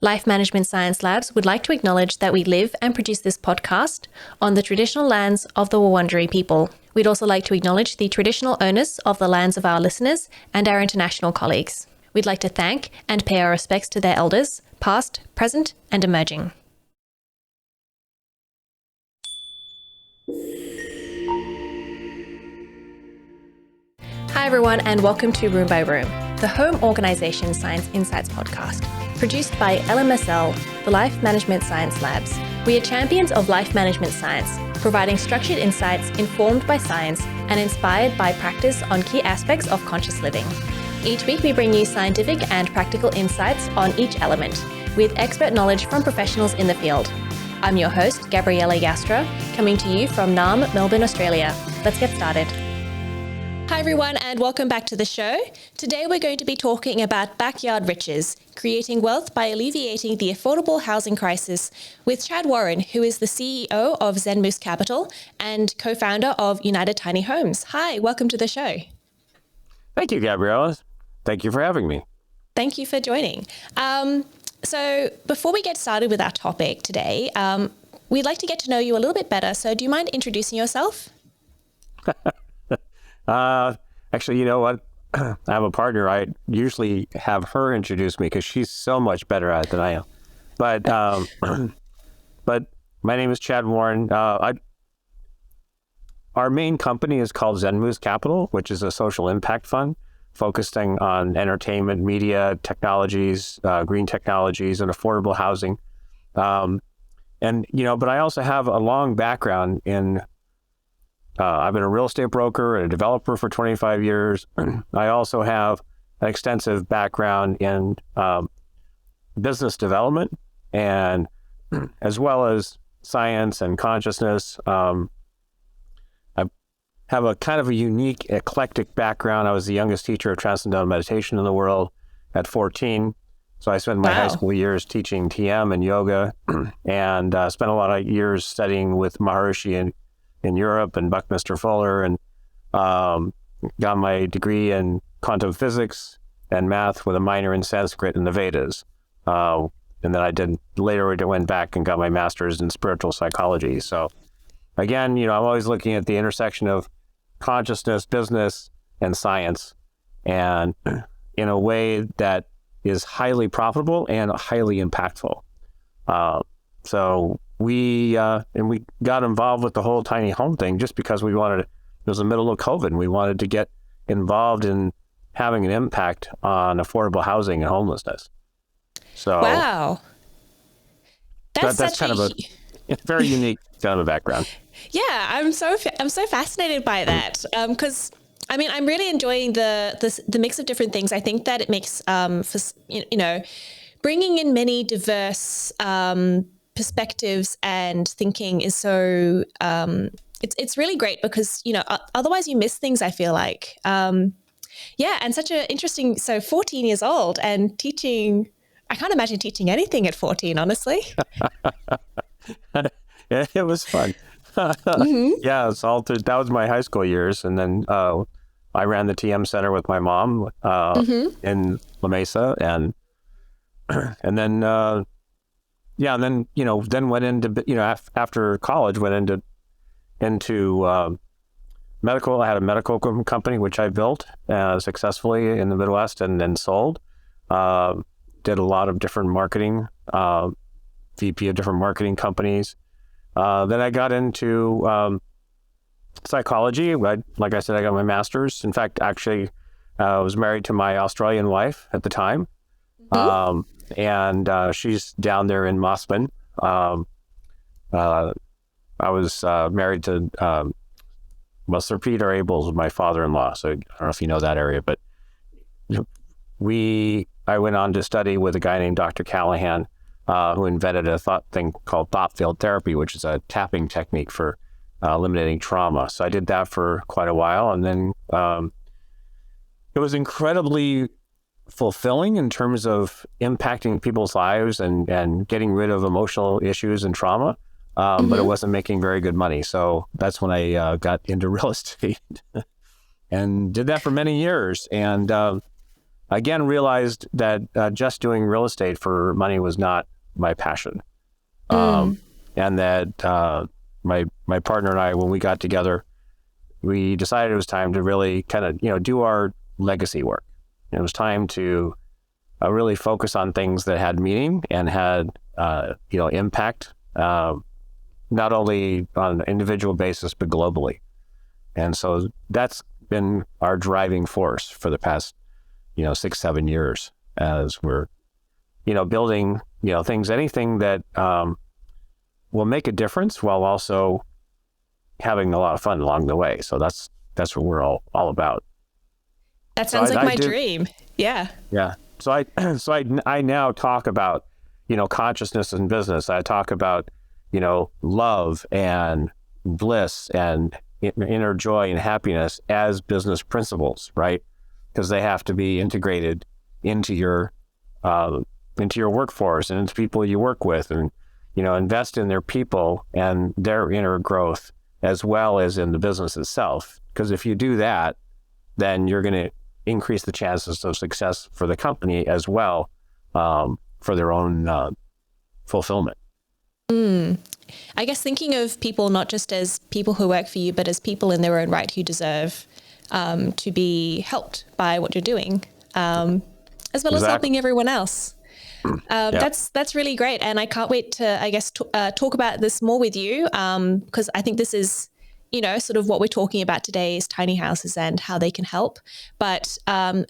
Life Management Science Labs would like to acknowledge that we live and produce this podcast on the traditional lands of the Wurundjeri people. We'd also like to acknowledge the traditional owners of the lands of our listeners and our international colleagues. We'd like to thank and pay our respects to their elders, past, present, and emerging. Hi everyone, and welcome to Room by Room, the Home Organisation Science Insights podcast, produced by LMSL, the Life Management Science Labs. We are champions of life management science, providing structured insights informed by science and inspired by practice on key aspects of conscious living. Each week we bring you scientific and practical insights on each element, with expert knowledge from professionals in the field. I'm your host, Gabriella and Joustra, coming to you from Naarm, Melbourne, Australia. Let's get started. Hi everyone, and welcome back to the show. Today we're going to be talking about backyard riches, creating wealth by alleviating the affordable housing crisis with Chad Warren, who is the CEO of Zen Moose Capital and co-founder of United Tiny Homes. Hi, welcome to the show. Thank you, Gabriella. Thank you for having me. Thank you for joining. So before we get started with our topic today, we'd like to get to know you a little bit better. So do you mind introducing yourself? Actually, you know what? I have a partner. I usually have her introduce me because she's so much better at it than I am. But but my name is Chad Warren. Our main company is called Zen Moose Capital, which is a social impact fund focusing on entertainment, media, technologies, green technologies, and affordable housing. But I also have a long background in I've been a real estate broker and a developer for 25 years. I also have an extensive background in business development and as well as science and consciousness. I have a kind of a unique, eclectic background. I was the youngest teacher of transcendental meditation in the world at 14. So I spent my high school years teaching TM and yoga and spent a lot of years studying with Maharishi in Europe and Buckminster Fuller, and got my degree in quantum physics and math with a minor in Sanskrit and the Vedas. And then I went back and got my master's in spiritual psychology. So again, I'm always looking at the intersection of consciousness, business, and science, and in a way that is highly profitable and highly impactful. So we got involved with the whole tiny home thing just because it was the middle of COVID, and we wanted to get involved in having an impact on affordable housing and homelessness. So wow, that's kind of a very unique kind of a background. Yeah, I'm so fascinated by that because I'm really enjoying the mix of different things. I think that it makes bringing in many diverse perspectives and thinking is so it's really great because otherwise you miss things, I feel like. And such an interesting, so 14 years old and teaching. I can't imagine teaching anything at 14, honestly. Yeah, it was fun. Mm-hmm. Yeah, it's all through, that was my high school years, and then I ran the TM Center with my mom in La Mesa, and then then went into after college went into medical. I had a medical company which I built successfully in the Midwest and then sold. Did a lot of different marketing, VP of different marketing companies. Then I got into psychology. Like I said, I got my master's. In fact, actually, I was married to my Australian wife at the time. Mm-hmm. And she's down there in Mossman. I was married to, Sir Peter Abels was my father-in-law. So I don't know if you know that area, but I went on to study with a guy named Dr. Callahan, who invented a thing called thought field therapy, which is a tapping technique for eliminating trauma. So I did that for quite a while. And then it was incredibly fulfilling in terms of impacting people's lives and getting rid of emotional issues and trauma. But it wasn't making very good money. So that's when I got into real estate and did that for many years. And again, realized that just doing real estate for money was not my passion. And that my partner and I, when we got together, we decided it was time to really kind of, do our legacy work. And it was time to really focus on things that had meaning and had, impact, not only on an individual basis, but globally. And so that's been our driving force for the past, 6-7 years as we're, building, anything that will make a difference while also having a lot of fun along the way. So that's what we're all about. That sounds like my dream. Yeah. Yeah. So I now talk about, consciousness in business. I talk about, love and bliss and inner joy and happiness as business principles, right? Because they have to be integrated into your workforce and into people you work with, and, invest in their people and their inner growth as well as in the business itself. Because if you do that, then you're going to increase the chances of success for the company as well, for their own fulfillment. I guess thinking of people not just as people who work for you, but as people in their own right who deserve to be helped by what you're doing, as well as helping everyone else. That's really great. And I can't wait to, I guess, talk about this more with you, because I think this is, sort of what we're talking about today is tiny houses and how they can help. But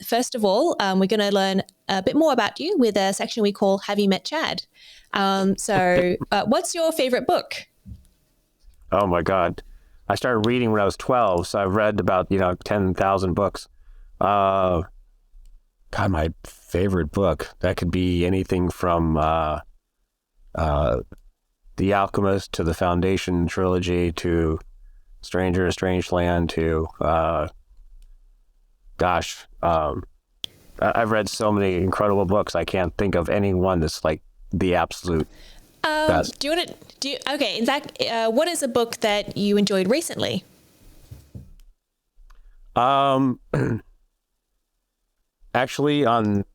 first of all, we're going to learn a bit more about you with a section we call Have You Met Chad? So what's your favorite book? Oh my God. I started reading when I was 12. So I've read about, 10,000 books. God, my favorite book, that could be anything from The Alchemist to the Foundation trilogy to Stranger in a Strange Land to, I've read so many incredible books. I can't think of any one that's like the absolute best. In fact, what is a book that you enjoyed recently? Actually, on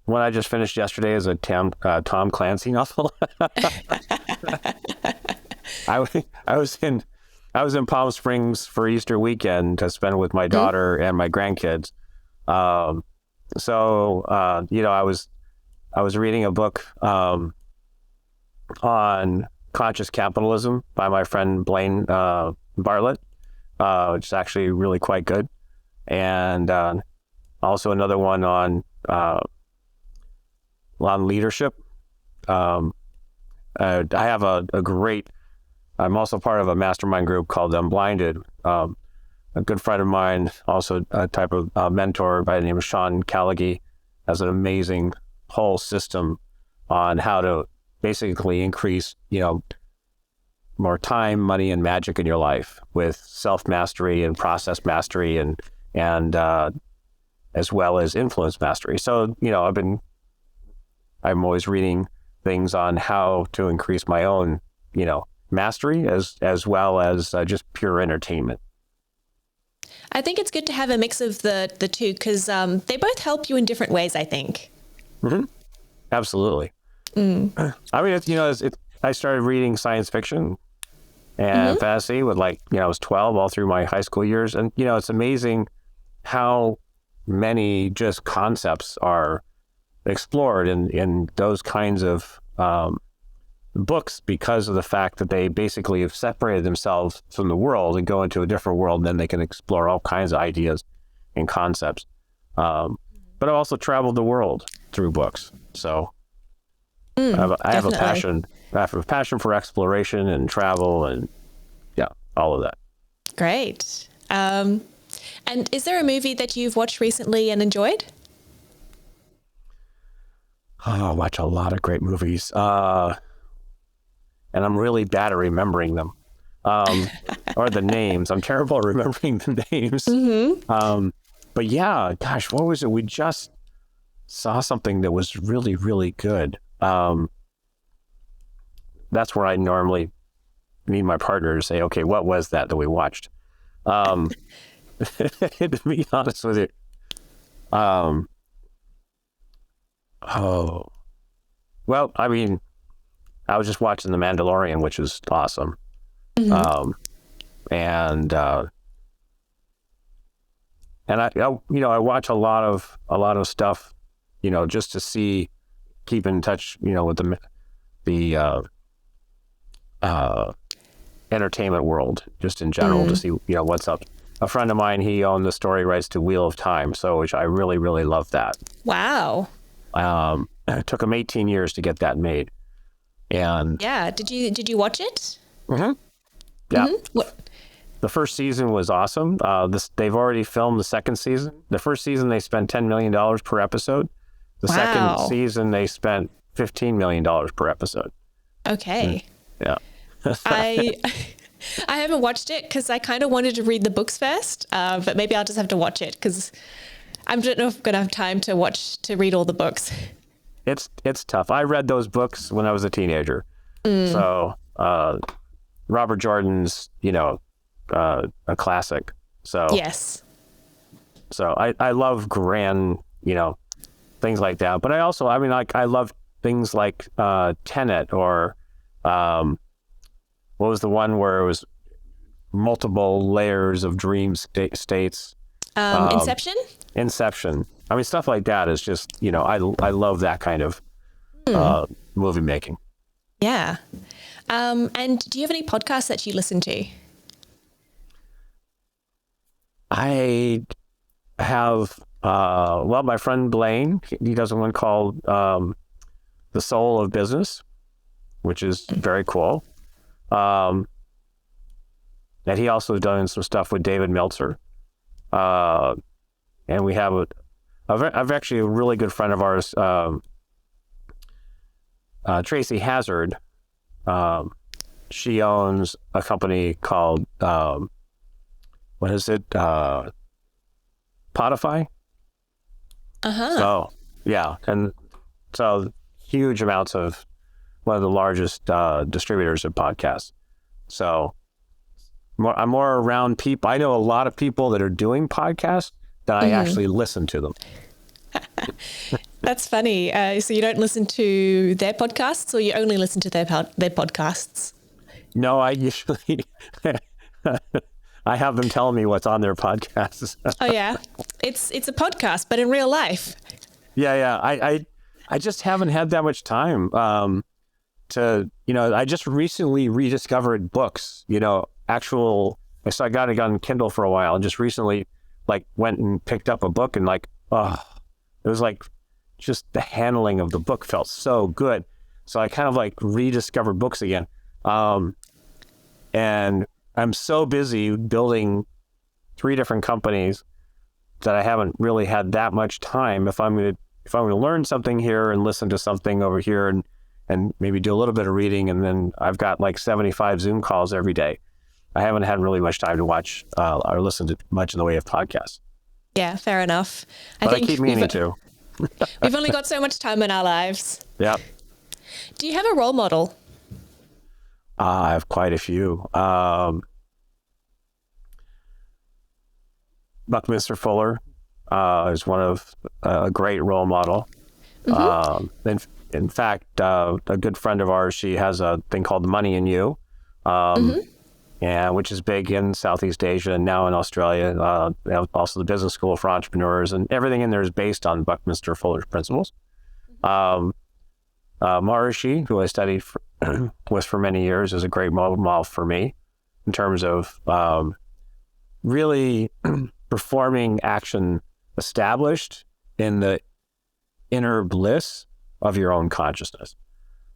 one I just finished yesterday is a Tom Clancy novel. I was in Palm Springs for Easter weekend to spend with my daughter and my grandkids. I was reading a book on conscious capitalism by my friend Blaine Bartlett, which is actually really quite good. And also another one on leadership. I have a great, I'm also part of a mastermind group called Unblinded. A good friend of mine, also a type of mentor by the name of Sean Callaghy, has an amazing whole system on how to basically increase, more time, money, and magic in your life with self-mastery and process mastery and as well as influence mastery. So, I'm always reading things on how to increase my own, mastery as well as just pure entertainment. I think it's good to have a mix of the two because they both help you in different ways, I think. Mm-hmm. Absolutely. I mean, I started reading science fiction and fantasy with I was 12 all through my high school years. And, it's amazing how many just concepts are explored in those kinds of books because of the fact that they basically have separated themselves from the world and go into a different world, and then they can explore all kinds of ideas and concepts. But I've also traveled the world through books. So I have a passion for exploration and travel and all of that. Great. And is there a movie that you've watched recently and enjoyed? Oh, I watch a lot of great movies. And I'm really bad at remembering them. Or the names. I'm terrible at remembering the names. But yeah, gosh, what was it? We just saw something that was really, really good. That's where I normally need my partner to say, okay, what was that we watched? To be honest with you, Um, oh, well, I mean, I was just watching The Mandalorian, which is awesome. Mm-hmm. And I watch a lot of stuff, just to keep in touch, with the entertainment world, just in general, to see, what's up. A friend of mine, he owned the story rights to Wheel of Time, which I really, really love that. Wow. It took him 18 years to get that made. And yeah, did you watch it? Mm-hmm. Yeah. Mm-hmm. What? The first season was awesome. They've already filmed the second season. The first season they spent $10 million per episode. The second season they spent $15 million per episode. Okay. Yeah. I haven't watched it because I kind of wanted to read the books first, but maybe I'll just have to watch it because I don't know if I'm going to have time to read all the books. It's tough. I read those books when I was a teenager. So Robert Jordan's, a classic. So yes. So I love grand, things like that. But I love things like Tenet, or what was the one where it was multiple layers of dream states? Inception? Inception. I mean, stuff like that is just, I love that kind of movie making. Yeah. And do you have any podcasts that you listen to? I have, my friend Blaine, he does one called The Soul of Business, which is very cool. And he also done some stuff with David Meltzer. And we have I've actually a really good friend of ours, Tracy Hazard. She owns a company called, what is it? Podify. So, yeah. And so huge amounts of one of the largest distributors of podcasts. So I'm more around people. I know a lot of people that are doing podcasts that I actually listen to them. That's funny. So you don't listen to their podcasts, or you only listen to their podcasts? No, I usually I have them tell me what's on their podcasts. Oh yeah, it's a podcast, but in real life. Yeah. I just haven't had that much time I just recently rediscovered books. I got it on Kindle for a while, and just recently went and picked up a book, and it was just the handling of the book felt so good. So I kind of rediscovered books again. And I'm so busy building 3 different companies that I haven't really had that much time. If I'm going to learn something here and listen to something over here and maybe do a little bit of reading, and then I've got 75 Zoom calls every day. I haven't had really much time to watch or listen to much in the way of podcasts. Yeah, fair enough. I keep meaning to. We've only got so much time in our lives. Yeah. Do you have a role model? I have quite a few. Buckminster Fuller is one of a great role model. In fact, a good friend of ours, she has a thing called Money in You, and which is big in Southeast Asia and now in Australia. Also the Business School for Entrepreneurs, and everything in there is based on Buckminster Fuller's principles. Maharishi, who I studied with for many years, is a great model for me in terms of really performing action established in the inner bliss of your own consciousness,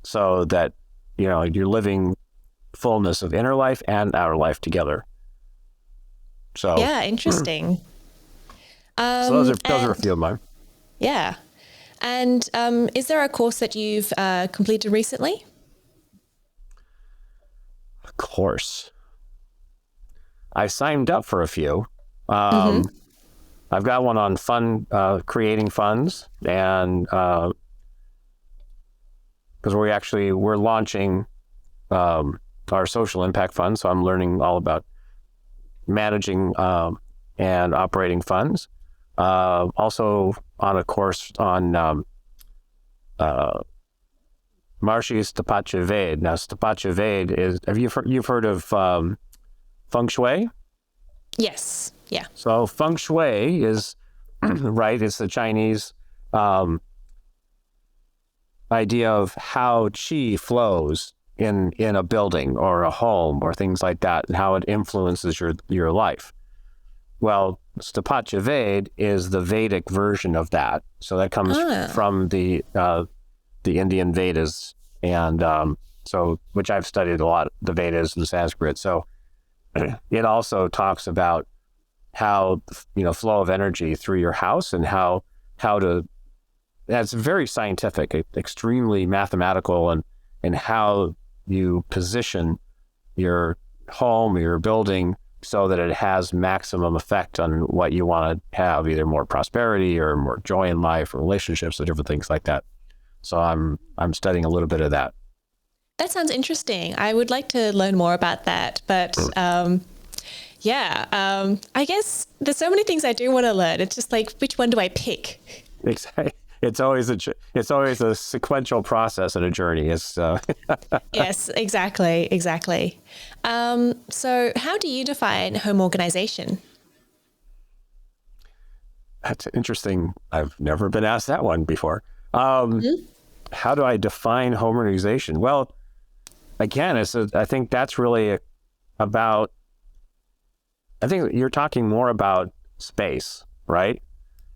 so that you're living fullness of inner life and outer life together. So yeah, interesting. So those are a few of mine. Yeah. And is there a course that you've completed recently? A course. I signed up for a few. I've got one on creating funds, and because we're launching our social impact fund, so I'm learning all about managing and operating funds. Also on a course on Maharishi Stapachevade. Now, Stapachevade is, you've heard of feng shui? Yes. Yeah. So feng shui is, right, it's the Chinese idea of how qi flows in a building or a home or things like that, and how it influences your life. Well, Stapachevade is the Vedic version of that. So that comes from the Indian Vedas, and so which I've studied a lot, the Vedas and Sanskrit. So it also talks about how, flow of energy through your house, and how to. That's very scientific, extremely mathematical, and how you position your home or your building so that it has maximum effect on what you want to have, either more prosperity or more joy in life or relationships or different things like that. So I'm studying a little bit of that. That sounds interesting. I would like to learn more about that, but I guess there's so many things I do want to learn. It's just like, which one do I pick? Exactly. It's always a sequential process and a journey. Yes, exactly. So how do you define home organization? That's interesting. I've never been asked that one before. How do I define home organization? Well, again, I think that's really about, I think you're talking more about space, right?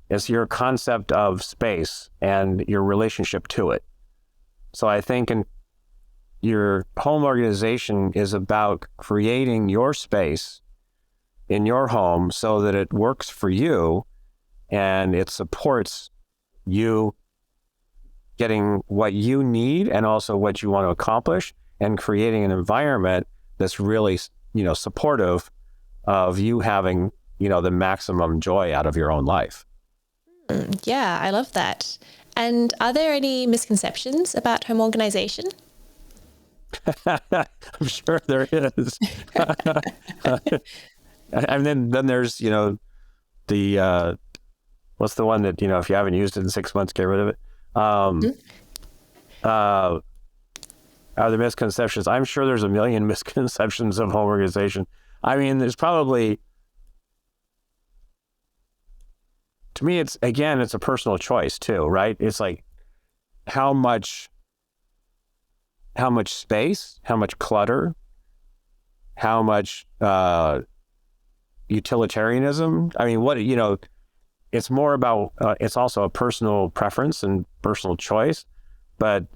It's your concept of space and your relationship to it. So I think your home organization is about creating your space in your home so that it works for you and it supports you getting what you need and also what you want to accomplish, and creating an environment that's really, supportive of you having, the maximum joy out of your own life. Yeah, I love that. And are there any misconceptions about home organization? I'm sure there is. And then there's, the, what's the one that, if you haven't used it in 6 months, get rid of it. Are there misconceptions? I'm sure there's a million misconceptions of home organization. I mean, there's probably, to me, it's a personal choice too, right? It's like how much space, how much clutter, how much utilitarianism. I mean, it's more about, it's also a personal preference and personal choice, but,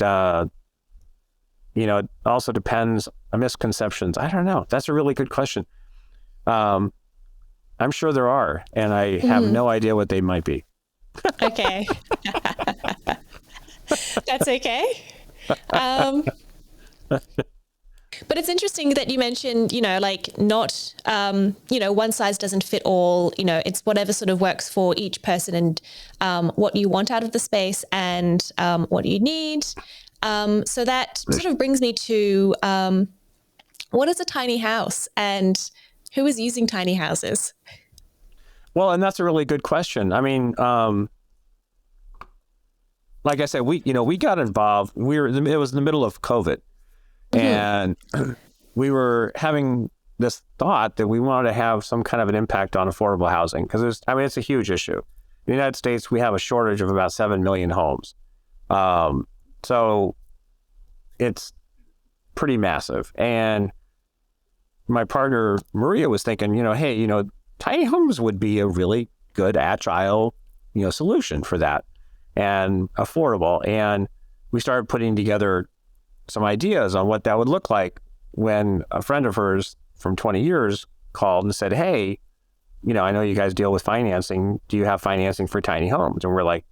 it also depends on misconceptions. I don't know. That's a really good question. I'm sure there are, and I have no idea what they might be. Okay. That's okay. But it's interesting that you mentioned, not, one size doesn't fit all, it's whatever sort of works for each person and what you want out of the space and what you need. So that sort of brings me to what is a tiny house and who is using tiny houses? Well, and that's a really good question. I mean, like I said, we got involved. It was in the middle of COVID. And we were having this thought that we wanted to have some kind of an impact on affordable housing, because it's a huge issue. In the United States, we have a shortage of about 7 million homes. So it's pretty massive. And my partner, Maria, was thinking, hey, tiny homes would be a really good, agile, solution for that and affordable. And we started putting together some ideas on what that would look like when a friend of hers from 20 years called and said, hey, I know you guys deal with financing. Do you have financing for tiny homes? And we're like,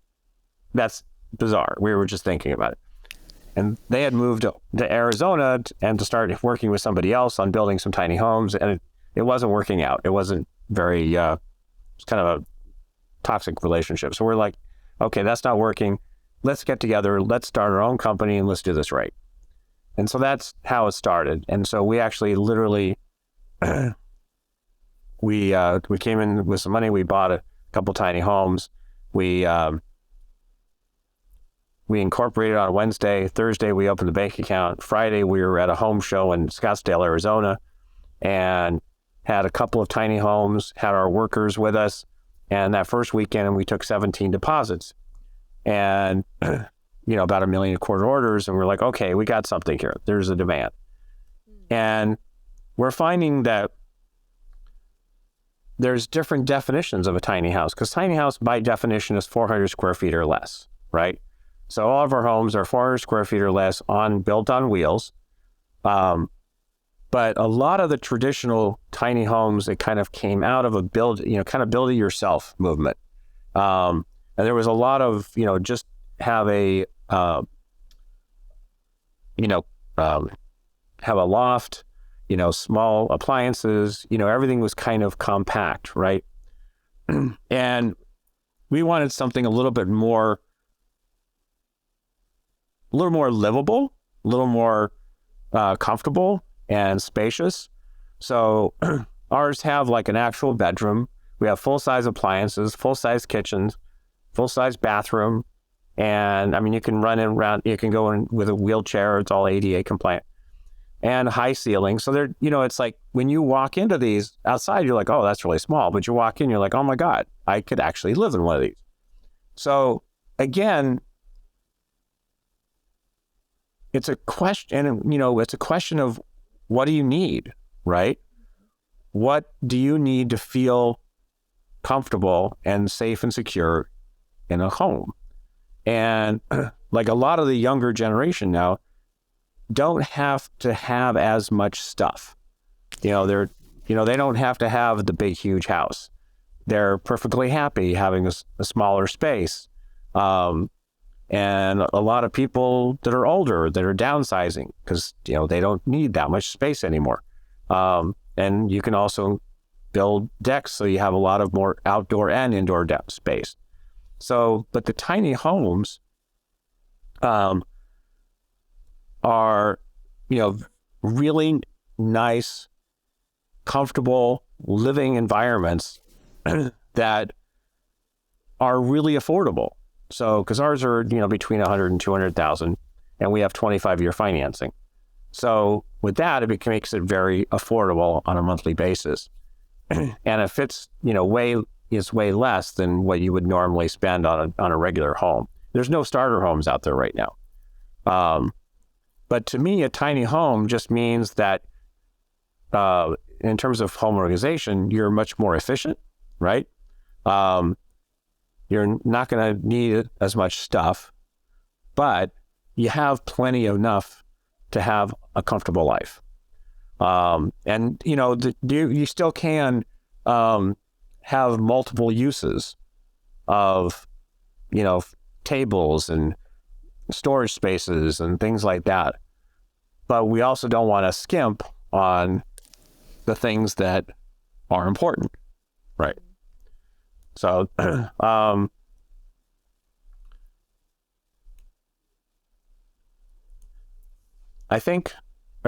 that's bizarre. We were just thinking about it. And they had moved to Arizona and to start working with somebody else on building some tiny homes. And it wasn't working out. It wasn't very, it's kind of a toxic relationship. So we're like, okay, that's not working. Let's get together. Let's start our own company and let's do this right. And so that's how it started. And so we actually literally, we came in with some money. We bought couple tiny homes. We incorporated on Wednesday. Thursday, we opened the bank account. Friday, we were at a home show in Scottsdale, Arizona, and had a couple of tiny homes, had our workers with us. And that first weekend, we took 17 deposits and, about 1.25 million orders. And we're like, okay, we got something here. There's a demand. And we're finding that there's different definitions of a tiny house, because tiny house by definition is 400 square feet or less, right? So all of our homes are 400 square feet or less built on wheels. But a lot of the traditional tiny homes, it kind of came out of a build it yourself movement. And there was a lot of, just have a, have a loft, small appliances, everything was kind of compact, right? And we wanted something a little more livable, a little more comfortable and spacious. So ours have like an actual bedroom. We have full-size appliances, full-size kitchens, full-size bathroom. And I mean, you can run in around, you can go in with a wheelchair. It's all ADA compliant. And high ceiling. So they're, it's like when you walk into these outside, you're like, oh, that's really small. But you walk in, you're like, oh my God, I could actually live in one of these. So again, it's a question, and it's a question of what do you need, right? What do you need to feel comfortable and safe and secure in a home? And like a lot of the younger generation now don't have to have as much stuff. They don't have to have the big, huge house. They're perfectly happy having a smaller space. And a lot of people that are older that are downsizing because, they don't need that much space anymore. And you can also build decks so you have a lot of more outdoor and indoor space. So, but the tiny homes are, really nice, comfortable living environments that are really affordable. So, because ours are, between 100 and 200,000, and we have 25-year financing. So with that, it makes it very affordable on a monthly basis. And if it's, way less than what you would normally spend on a regular home. There's no starter homes out there right now. But to me, a tiny home just means that in terms of home organization, you're much more efficient, right? You're not going to need as much stuff, but you have plenty enough to have a comfortable life. And, you still can have multiple uses of, tables and storage spaces and things like that. But we also don't want to skimp on the things that are important, right? So, I think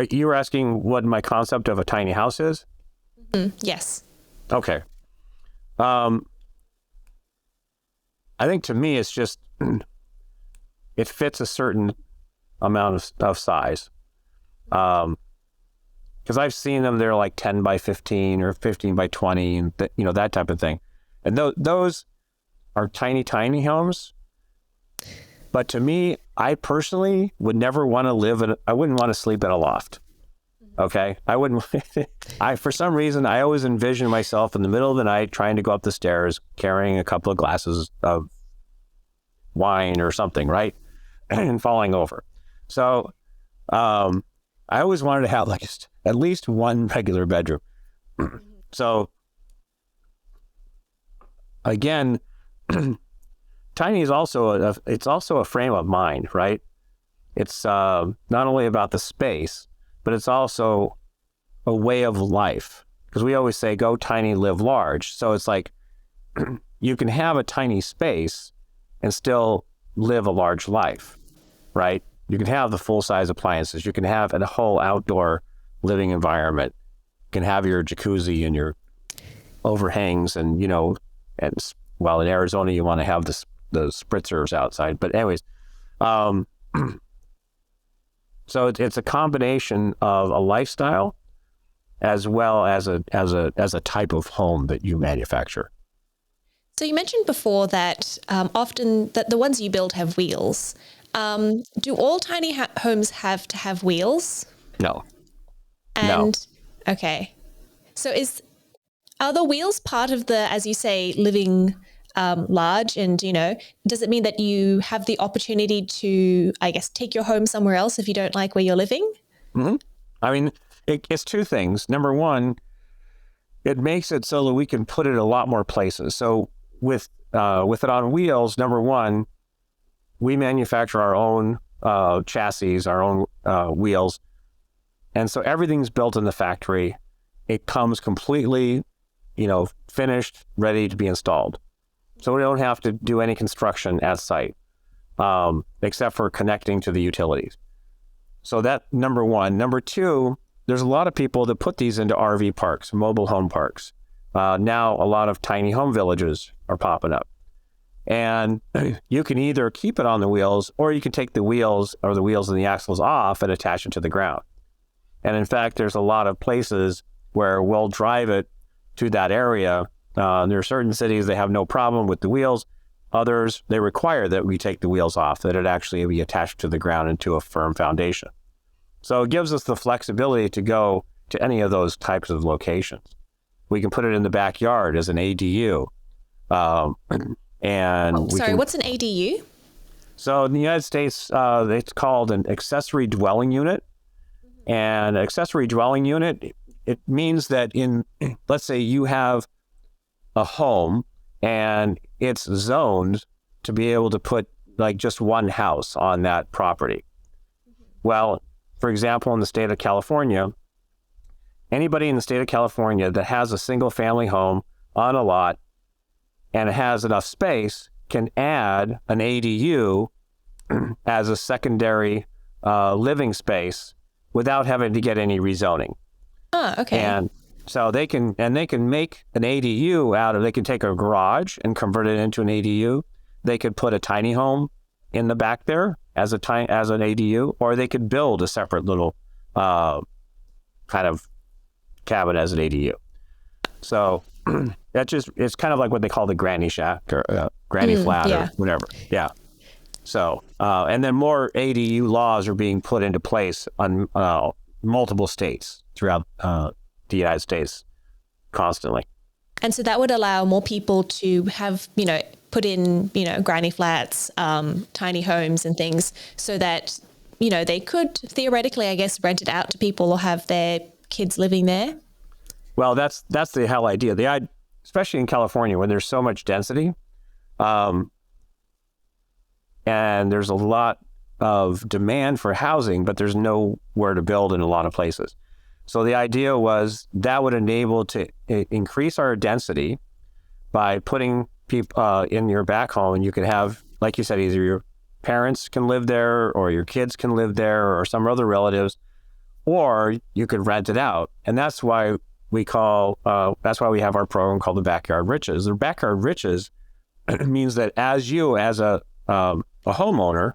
you were asking what my concept of a tiny house is? Yes. Okay. I think to me, it's just, it fits a certain amount of size. Because I've seen them, they're like 10 by 15 or 15 by 20 and that type of thing. And those are tiny, tiny homes. But to me, I personally would never want to I wouldn't want to sleep in a loft. Okay. I wouldn't, for some reason, I always envision myself in the middle of the night trying to go up the stairs, carrying a couple of glasses of wine or something, right? And falling over. So, I always wanted to have at least one regular bedroom. So again, tiny is also it's also a frame of mind, right? It's not only about the space, but it's also a way of life. Because we always say, go tiny, live large. So it's like you can have a tiny space and still live a large life, right? You can have the full-size appliances. You can have a whole outdoor living environment. You can have your jacuzzi and your overhangs and, and well, in Arizona, you want to have the spritzers outside. But anyways, so it's a combination of a lifestyle as well as a type of home that you manufacture. So you mentioned before that often that the ones you build have wheels. Do all tiny homes have to have wheels? No. And okay, so are the wheels part of the, as you say, living large? And does it mean that you have the opportunity to, I guess, take your home somewhere else if you don't like where you're living? Mm-hmm. I mean, it's two things. Number one, it makes it so that we can put it a lot more places. So with it on wheels, number one, we manufacture our own chassis, our own wheels. And so everything's built in the factory. It comes completely, finished, ready to be installed. So we don't have to do any construction at site, except for connecting to the utilities. So that number one. Number two, there's a lot of people that put these into RV parks, mobile home parks. Now a lot of tiny home villages are popping up. And you can either keep it on the wheels, or you can take the wheels and the axles off and attach it to the ground. And in fact, there's a lot of places where we'll drive it to that area. There are certain cities they have no problem with the wheels. Others, they require that we take the wheels off, that it actually be attached to the ground into a firm foundation. So it gives us the flexibility to go to any of those types of locations. We can put it in the backyard as an ADU. What's an ADU? So in the United States, it's called an accessory dwelling unit. And accessory dwelling unit, it means that let's say you have a home and it's zoned to be able to put like just one house on that property. Well, for example, in the state of California, anybody in the state of California that has a single family home on a lot and it has enough space can add an ADU as a secondary living space without having to get any rezoning. Oh, okay. And so they can make an ADU they can take a garage and convert it into an ADU. They could put a tiny home in the back there as an ADU, or they could build a separate little kind of cabin as an ADU. So it's kind of like what they call the granny shack or granny flat or whatever. Yeah. So, and then more ADU laws are being put into place on multiple states throughout the United States constantly. And so that would allow more people to have, put in, granny flats, tiny homes and things so that, they could theoretically, I guess, rent it out to people or have their kids living there. Well, that's the whole idea. Especially in California, when there's so much density, and there's a lot of demand for housing, but there's nowhere to build in a lot of places. So the idea was that would enable to increase our density by putting people in your back home, and you could have, like you said, either your parents can live there or your kids can live there or some other relatives, or you could rent it out. And that's why we have our program called the Backyard Riches. The Backyard Riches means that as a homeowner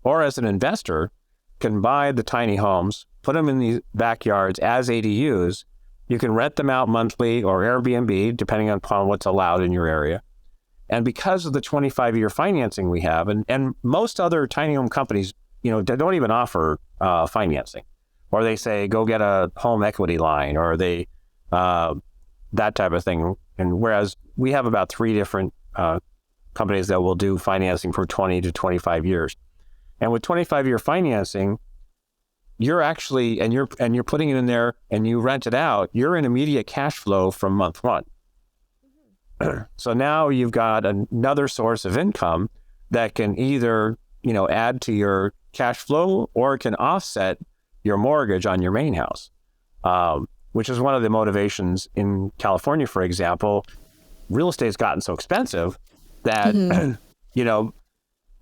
or as an investor can buy the tiny homes, put them in these backyards as ADUs. You can rent them out monthly or Airbnb, depending upon what's allowed in your area. And because of the 25-year financing we have, and most other tiny home companies, they don't even offer financing, or they say, go get a home equity line, or they, that type of thing. And whereas we have about 3 different companies that will do financing for 20 to 25 years. And with 25-year financing, you're actually, and you're putting it in there and you rent it out, you're in immediate cash flow from month one. So now you've got another source of income that can either, add to your cash flow or it can offset your mortgage on your main house, which is one of the motivations in California, for example. Real estate's gotten so expensive that,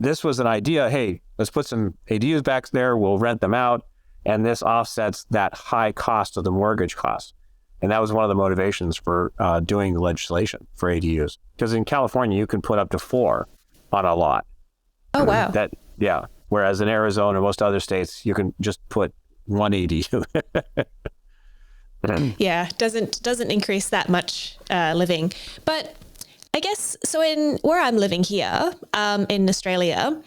this was an idea, hey, let's put some ADUs back there, we'll rent them out, and this offsets that high cost of the mortgage cost. And that was one of the motivations for doing the legislation for ADUs. Because in California, you can put up to 4 on a lot. Oh, wow. Whereas in Arizona, most other states, you can just put 1 ADU. Yeah, doesn't increase that much living. But I guess, so in where I'm living here in Australia,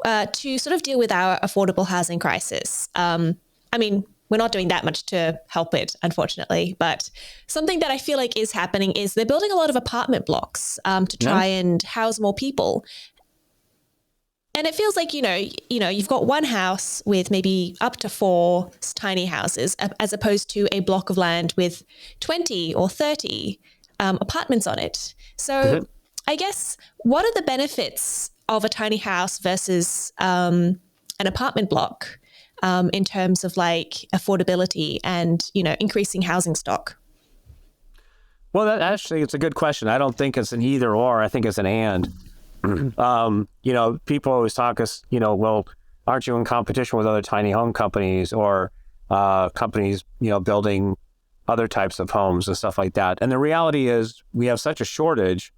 to sort of deal with our affordable housing crisis, I mean, we're not doing that much to help it, unfortunately, but something that I feel like is happening is they're building a lot of apartment blocks to try and house more people. And it feels like, you've got one house with maybe up to 4 tiny houses, as opposed to a block of land with 20 or 30 apartments on it. So I guess, what are the benefits of a tiny house versus an apartment block in terms of like affordability and, increasing housing stock? Well, it's a good question. I don't think it's an either or. I think it's an and. People always talk us, well, aren't you in competition with other tiny home companies or companies, building other types of homes and stuff like that? And the reality is we have such a shortage.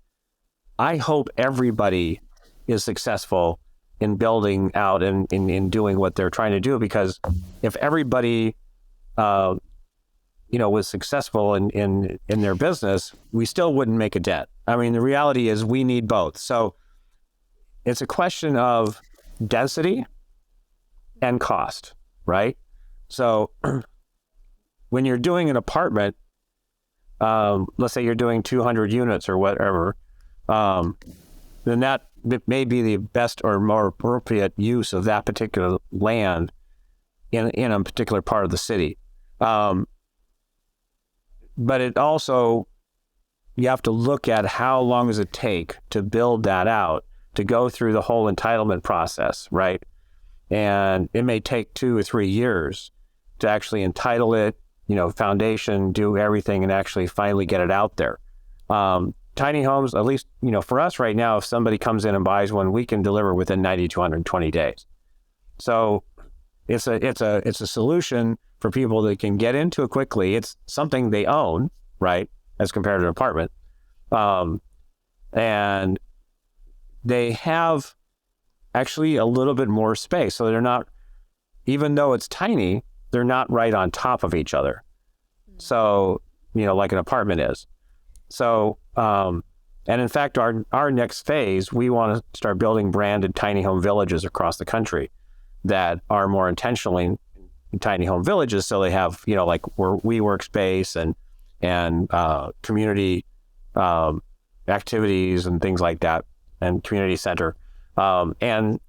I hope everybody is successful in building out and in doing what they're trying to do, because if everybody, was successful in their business, we still wouldn't make a dent. I mean, the reality is we need both. So it's a question of density and cost, right? So when you're doing an apartment, let's say you're doing 200 units or whatever, then that may be the best or more appropriate use of that particular land in a particular part of the city. But it also, you have to look at how long does it take to build that out, to go through the whole entitlement process, right? And it may take 2 or 3 years to actually entitle it, foundation, do everything, and actually finally get it out there. Tiny homes, at least, for us right now, if somebody comes in and buys one, we can deliver within 90 to 120 days. So it's a solution for people that can get into it quickly. It's something they own, right, as compared to an apartment. And they have actually a little bit more space. So they're not, even though it's tiny, they're not right on top of each other. So, like an apartment is. So, and in fact, our next phase, we want to start building branded tiny home villages across the country that are more intentionally tiny home villages. So they have, like WeWork space and community activities and things like that, and community center, and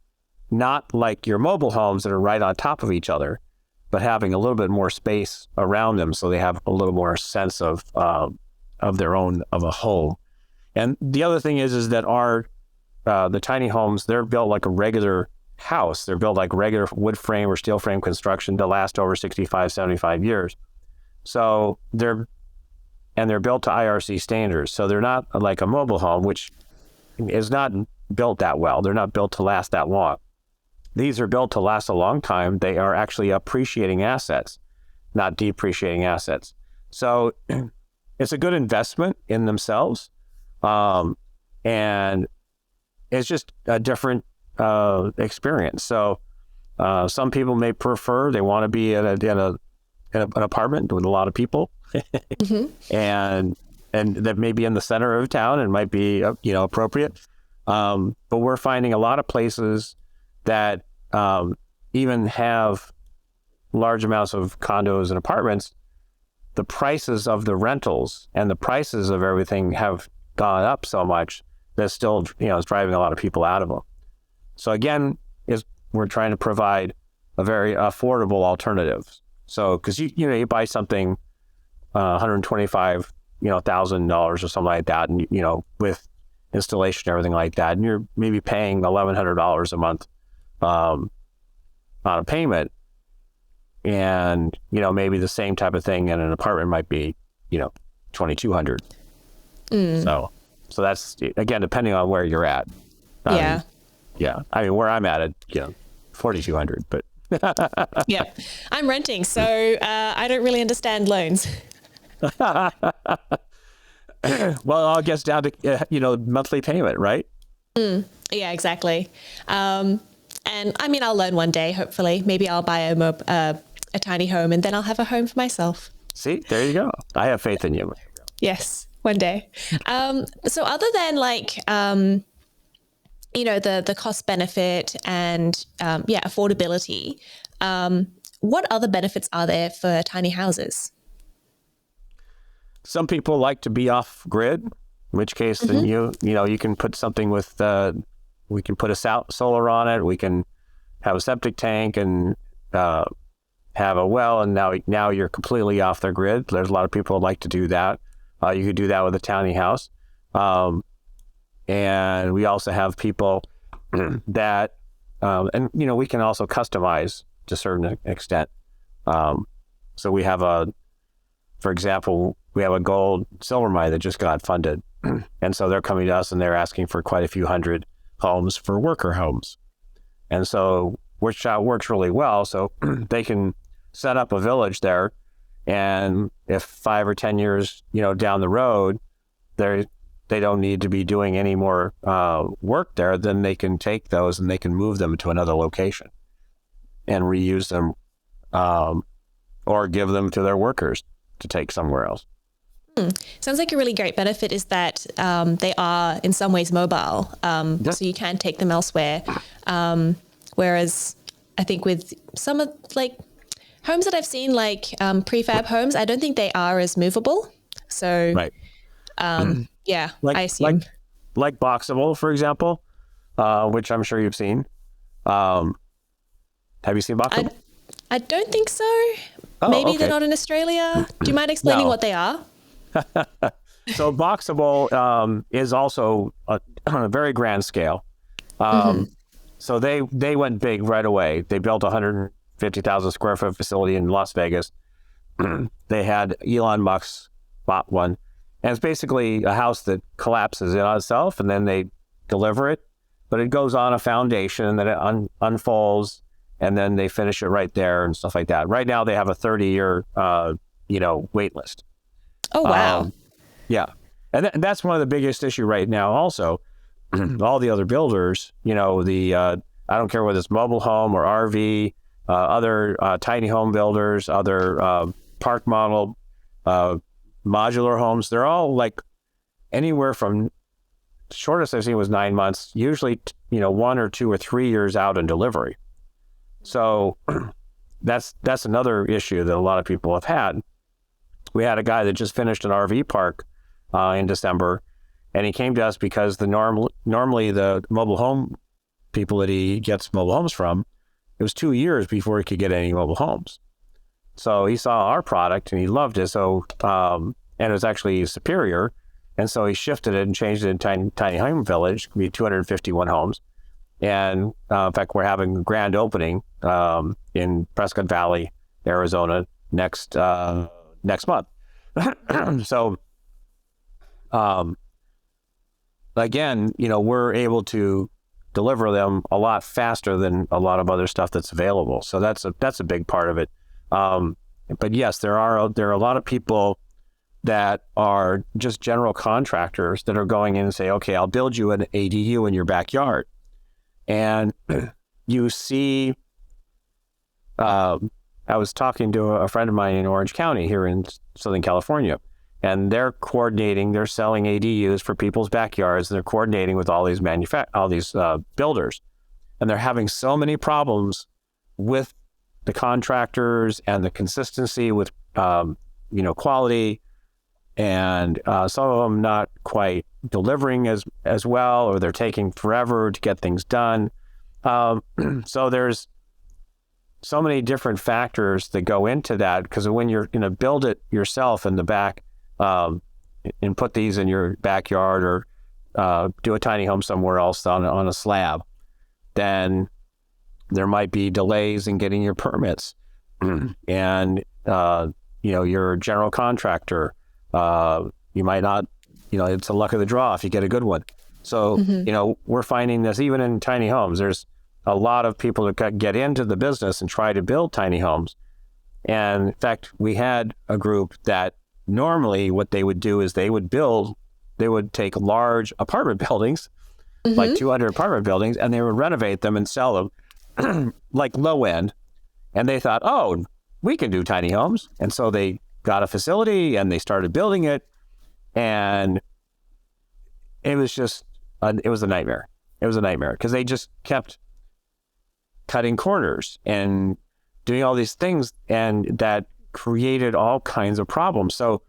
not like your mobile homes that are right on top of each other, but having a little bit more space around them, so they have a little more sense of their own, of a home. And the other thing is that the tiny homes, they're built like a regular house. They're built like regular wood frame or steel frame construction to last over 65, 75 years. So they're built to IRC standards. So they're not like a mobile home, which is not built that well. They're not built to last that long. These are built to last a long time. They are actually appreciating assets, not depreciating assets. So it's a good investment in themselves. And it's just a different experience. So some people may prefer, they want to be in an apartment with a lot of people, and that may be in the center of town and might be appropriate. But we're finding a lot of places that even have large amounts of condos and apartments. The prices of the rentals and the prices of everything have gone up so much that still, is driving a lot of people out of them. So again, we're trying to provide a very affordable alternative. So, because you buy something $125,000 or something like that, and with installation and everything like that, and you're maybe paying $1,100 a month on a payment, and maybe the same type of thing in an apartment might be $2,200. So that's, again, depending on where you're at. Yeah. I mean, where I'm at $4,200, but yeah, I'm renting, so I don't really understand loans. Well, it all gets down to, monthly payment, right? Yeah, exactly. And I mean, I'll learn one day, hopefully. Maybe I'll buy a tiny home and then I'll have a home for myself. See, there you go. I have faith in you. Yes, one day. So other than the cost benefit and affordability, what other benefits are there for tiny houses? Some people like to be off grid, in which case then you can put something with, we can put a solar on it. We can have a septic tank and have a well, and now you're completely off the grid. There's a lot of people who like to do that. You could do that with a tiny house. And we also have people that, we can also customize to a certain extent. So we have for example, we have a gold silver mine that just got funded. And so they're coming to us and they're asking for quite a few hundred homes for worker homes. And so which works really well. So they can set up a village there. And if 5 or 10 years, down the road, they don't need to be doing any more work there, then they can take those and they can move them to another location and reuse them, or give them to their workers to take somewhere else. Sounds like a really great benefit is that they are in some ways mobile, so you can take them elsewhere. Whereas I think with some of homes that I've seen, prefab homes, I don't think they are as movable. So, right. Yeah, I assume. Like Boxable, for example, which I'm sure you've seen. Have you seen Boxable? I don't think so. Oh, Maybe okay. They're not in Australia. Do you mind explaining what they are? So Boxable is also on a very grand scale. So they went big right away. They built a 150,000 square foot facility in Las Vegas. They had Elon Musk bought one. And it's basically a house that collapses in on itself, and then they deliver it. But it goes on a foundation, and then it unfolds, and then they finish it right there and stuff like that. Right now, they have a 30-year, wait list. Oh, wow. Yeah. And that's one of the biggest issue right now also. All the other builders, I don't care whether it's mobile home or RV, other tiny home builders, other park model, modular homes, they're all anywhere from, shortest I've seen was 9 months, usually, 1 or 2 or 3 years out in delivery. So that's another issue that a lot of people have had. We had a guy that just finished an RV park in December, and he came to us because normally the mobile home people that he gets mobile homes from, it was 2 years before he could get any mobile homes. So he saw our product and he loved it. So, and it was actually superior. And so he shifted it and changed it in tiny home village. It could be 251 homes. And in fact, we're having a grand opening in Prescott Valley, Arizona next month. So, again, we're able to deliver them a lot faster than a lot of other stuff that's available. So that's a big part of it. But yes, there are a lot of people that are just general contractors that are going in and say, okay, I'll build you an ADU in your backyard. And you see, I was talking to a friend of mine in Orange County here in Southern California, and they're selling ADUs for people's backyards, and they're coordinating with all these builders. And they're having so many problems with the contractors and the consistency with, quality, and some of them not quite delivering as well, or they're taking forever to get things done. So there's so many different factors that go into that, because when you're going to build it yourself in the back, and put these in your backyard, or do a tiny home somewhere else on a slab, then there might be delays in getting your permits. And, you're a general contractor. You might not, it's a luck of the draw if you get a good one. So, we're finding this even in tiny homes. There's a lot of people that get into the business and try to build tiny homes. And in fact, we had a group that normally what they would do is they would take large apartment buildings, like 200 apartment buildings, and they would renovate them and sell them like low end. And they thought, oh, we can do tiny homes. And so they got a facility and they started building it. And it was it was a nightmare. It was a nightmare because they just kept cutting corners and doing all these things, and that created all kinds of problems. So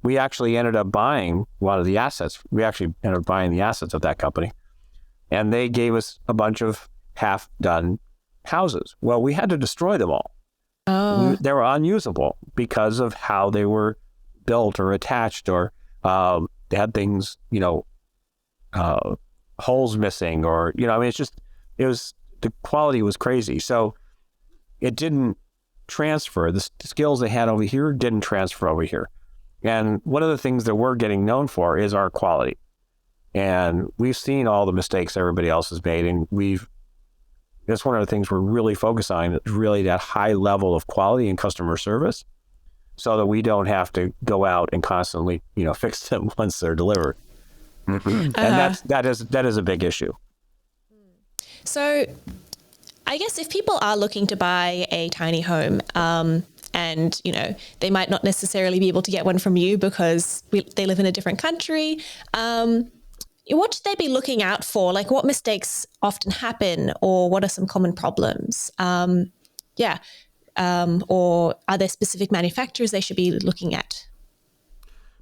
we actually ended up buying a lot of the assets. We actually ended up buying the assets of that company, and they gave us a bunch of half-done houses. Well, we had to destroy them all. They were unusable because of how they were built or attached, or they had things, holes missing, or, the quality was crazy. So it didn't transfer. The skills they had over here didn't transfer over here. And one of the things that we're getting known for is our quality. And we've seen all the mistakes everybody else has made. And that's one of the things we're really focused on, is really that high level of quality and customer service, so that we don't have to go out and constantly, fix them once they're delivered. And that is a big issue. So I guess if people are looking to buy a tiny home, and, they might not necessarily be able to get one from you because they live in a different country, what should they be looking out for? Like, what mistakes often happen, or what are some common problems? Or are there specific manufacturers they should be looking at?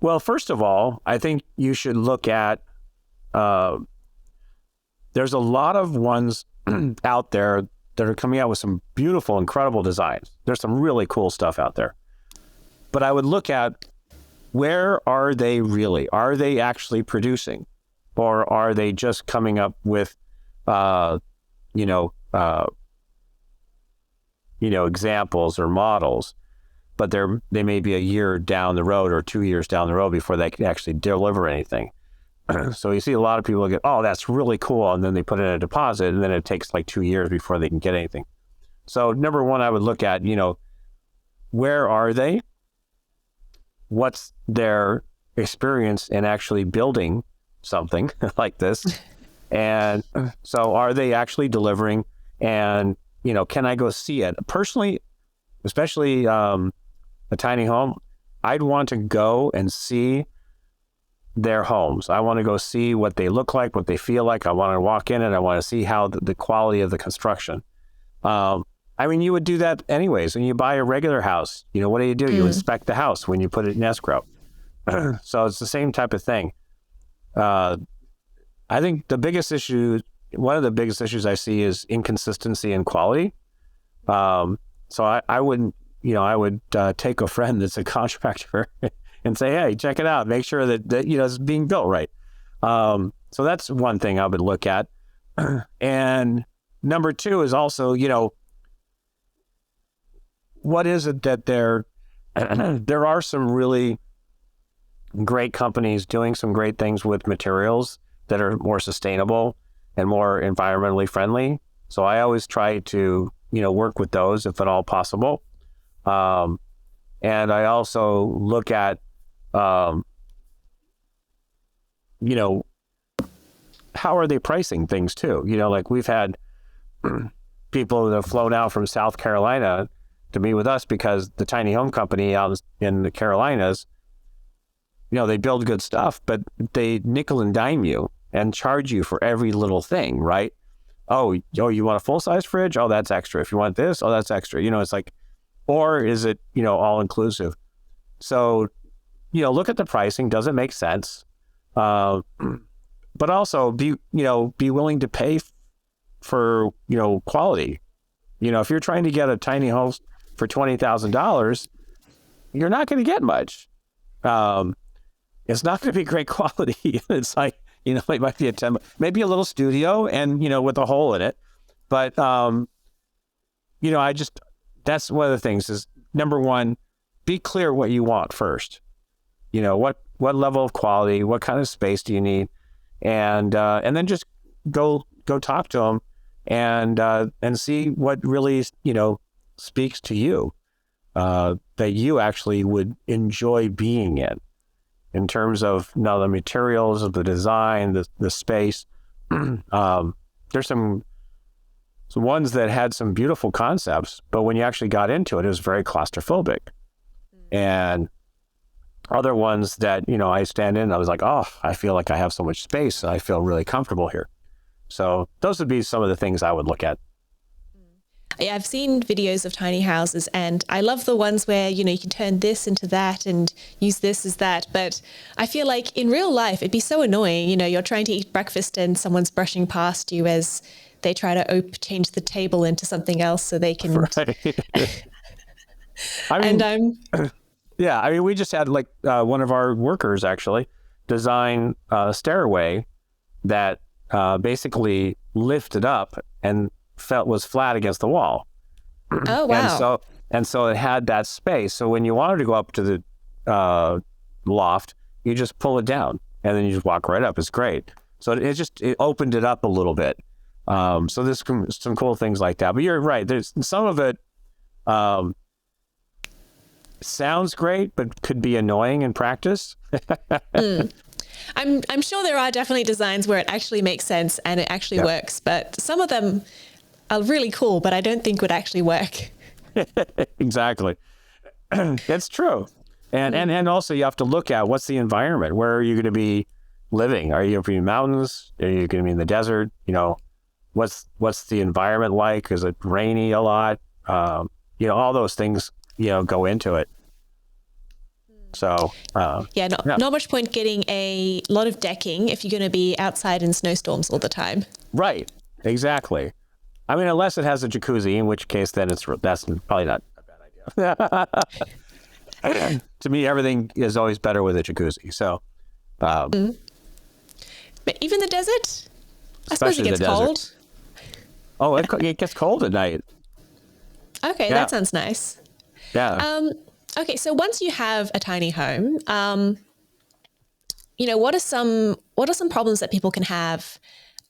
Well, first of all, I think you should look at, there's a lot of ones out there that are coming out with some beautiful, incredible designs. There's some really cool stuff out there. But I would look at, where are they really? Are they actually producing? Or are they just coming up with, examples or models, but they may be a year down the road or 2 years down the road before they can actually deliver anything. So you see a lot of people get, oh, that's really cool. And then they put in a deposit, and then it takes like 2 years before they can get anything. So number one, I would look at, where are they? What's their experience in actually building something like this? And so are they actually delivering? And, can I go see it? Personally, especially a tiny home, I'd want to go and see their homes. I want to go see what they look like, what they feel like. I want to walk in and I want to see how the quality of the construction. You would do that anyways. When you buy a regular house, what do? You inspect the house when you put it in escrow. So it's the same type of thing. I think one of the biggest issues I see is inconsistency in quality. So I wouldn't, I would take a friend that's a contractor and say, hey, check it out. Make sure that it's being built right. So that's one thing I would look at. And number two is also, what is it that there are some really great companies doing some great things with materials that are more sustainable and more environmentally friendly. So I always try to, work with those if at all possible. And I also look at, how are they pricing things too? Like we've had people that have flown out from South Carolina to meet with us because the tiny home company out in the Carolinas, they build good stuff, but they nickel and dime you and charge you for every little thing, right? Oh, you want a full-size fridge? Oh, that's extra. If you want this, oh, that's extra. It's like, or is it, all inclusive? So, look at the pricing. Does it make sense? But also be willing to pay for, quality. If you're trying to get a tiny home for $20,000, you're not going to get much. It's not going to be great quality. It's like, it might be maybe a little studio and, with a hole in it. But, that's one of the things is, number one, be clear what you want first. What level of quality, what kind of space do you need? And then just go talk to them and see what really, speaks to you. that you actually would enjoy being in terms of now the materials, of the design, the space. There's some ones that had some beautiful concepts, but when you actually got into it, it was very claustrophobic. And other ones that, I stand in, I was like, oh, I feel like I have so much space and I feel really comfortable here. So those would be some of the things I would look at. Yeah, I've seen videos of tiny houses, and I love the ones where, you can turn this into that and use this as that. But I feel like in real life, it'd be so annoying. You're trying to eat breakfast and someone's brushing past you as they try to change the table into something else so they can. Right. I mean, yeah, we just had one of our workers actually design a stairway that basically lifted up and was flat against the wall. Oh, wow. And so it had that space. So when you wanted to go up to the loft, you just pull it down and then you just walk right up. It's great. So it opened it up a little bit. So there's some cool things like that. But you're right. There's some of it sounds great, but could be annoying in practice. I'm sure there are definitely designs where it actually makes sense and it actually works, but some of them are really cool, but I don't think would actually work. Exactly. It's true. And also you have to look at what's the environment. Where are you going to be living? Are you going to be in mountains? Are you going to be in the desert? What's the environment like? Is it rainy a lot? All those things, go into it. So, not much point getting a lot of decking if you're going to be outside in snowstorms all the time. Right. Exactly. I mean, unless it has a jacuzzi, in which case then that's probably not a bad idea. To me, everything is always better with a jacuzzi. So, but even the desert, I suppose it gets cold. Oh, it gets cold at night. Okay, that sounds nice. Yeah. Okay, so once you have a tiny home, what are some problems that people can have?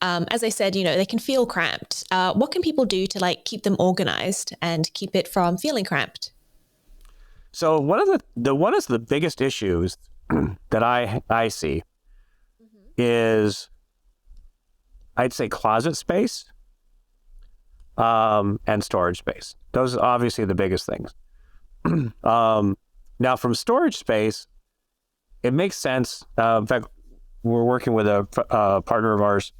As I said, they can feel cramped. What can people do to keep them organized and keep it from feeling cramped? So one of the biggest issues that I see is, I'd say, closet space and storage space. Those are obviously the biggest things. Now, from storage space, it makes sense. In fact, we're working with a partner of ours,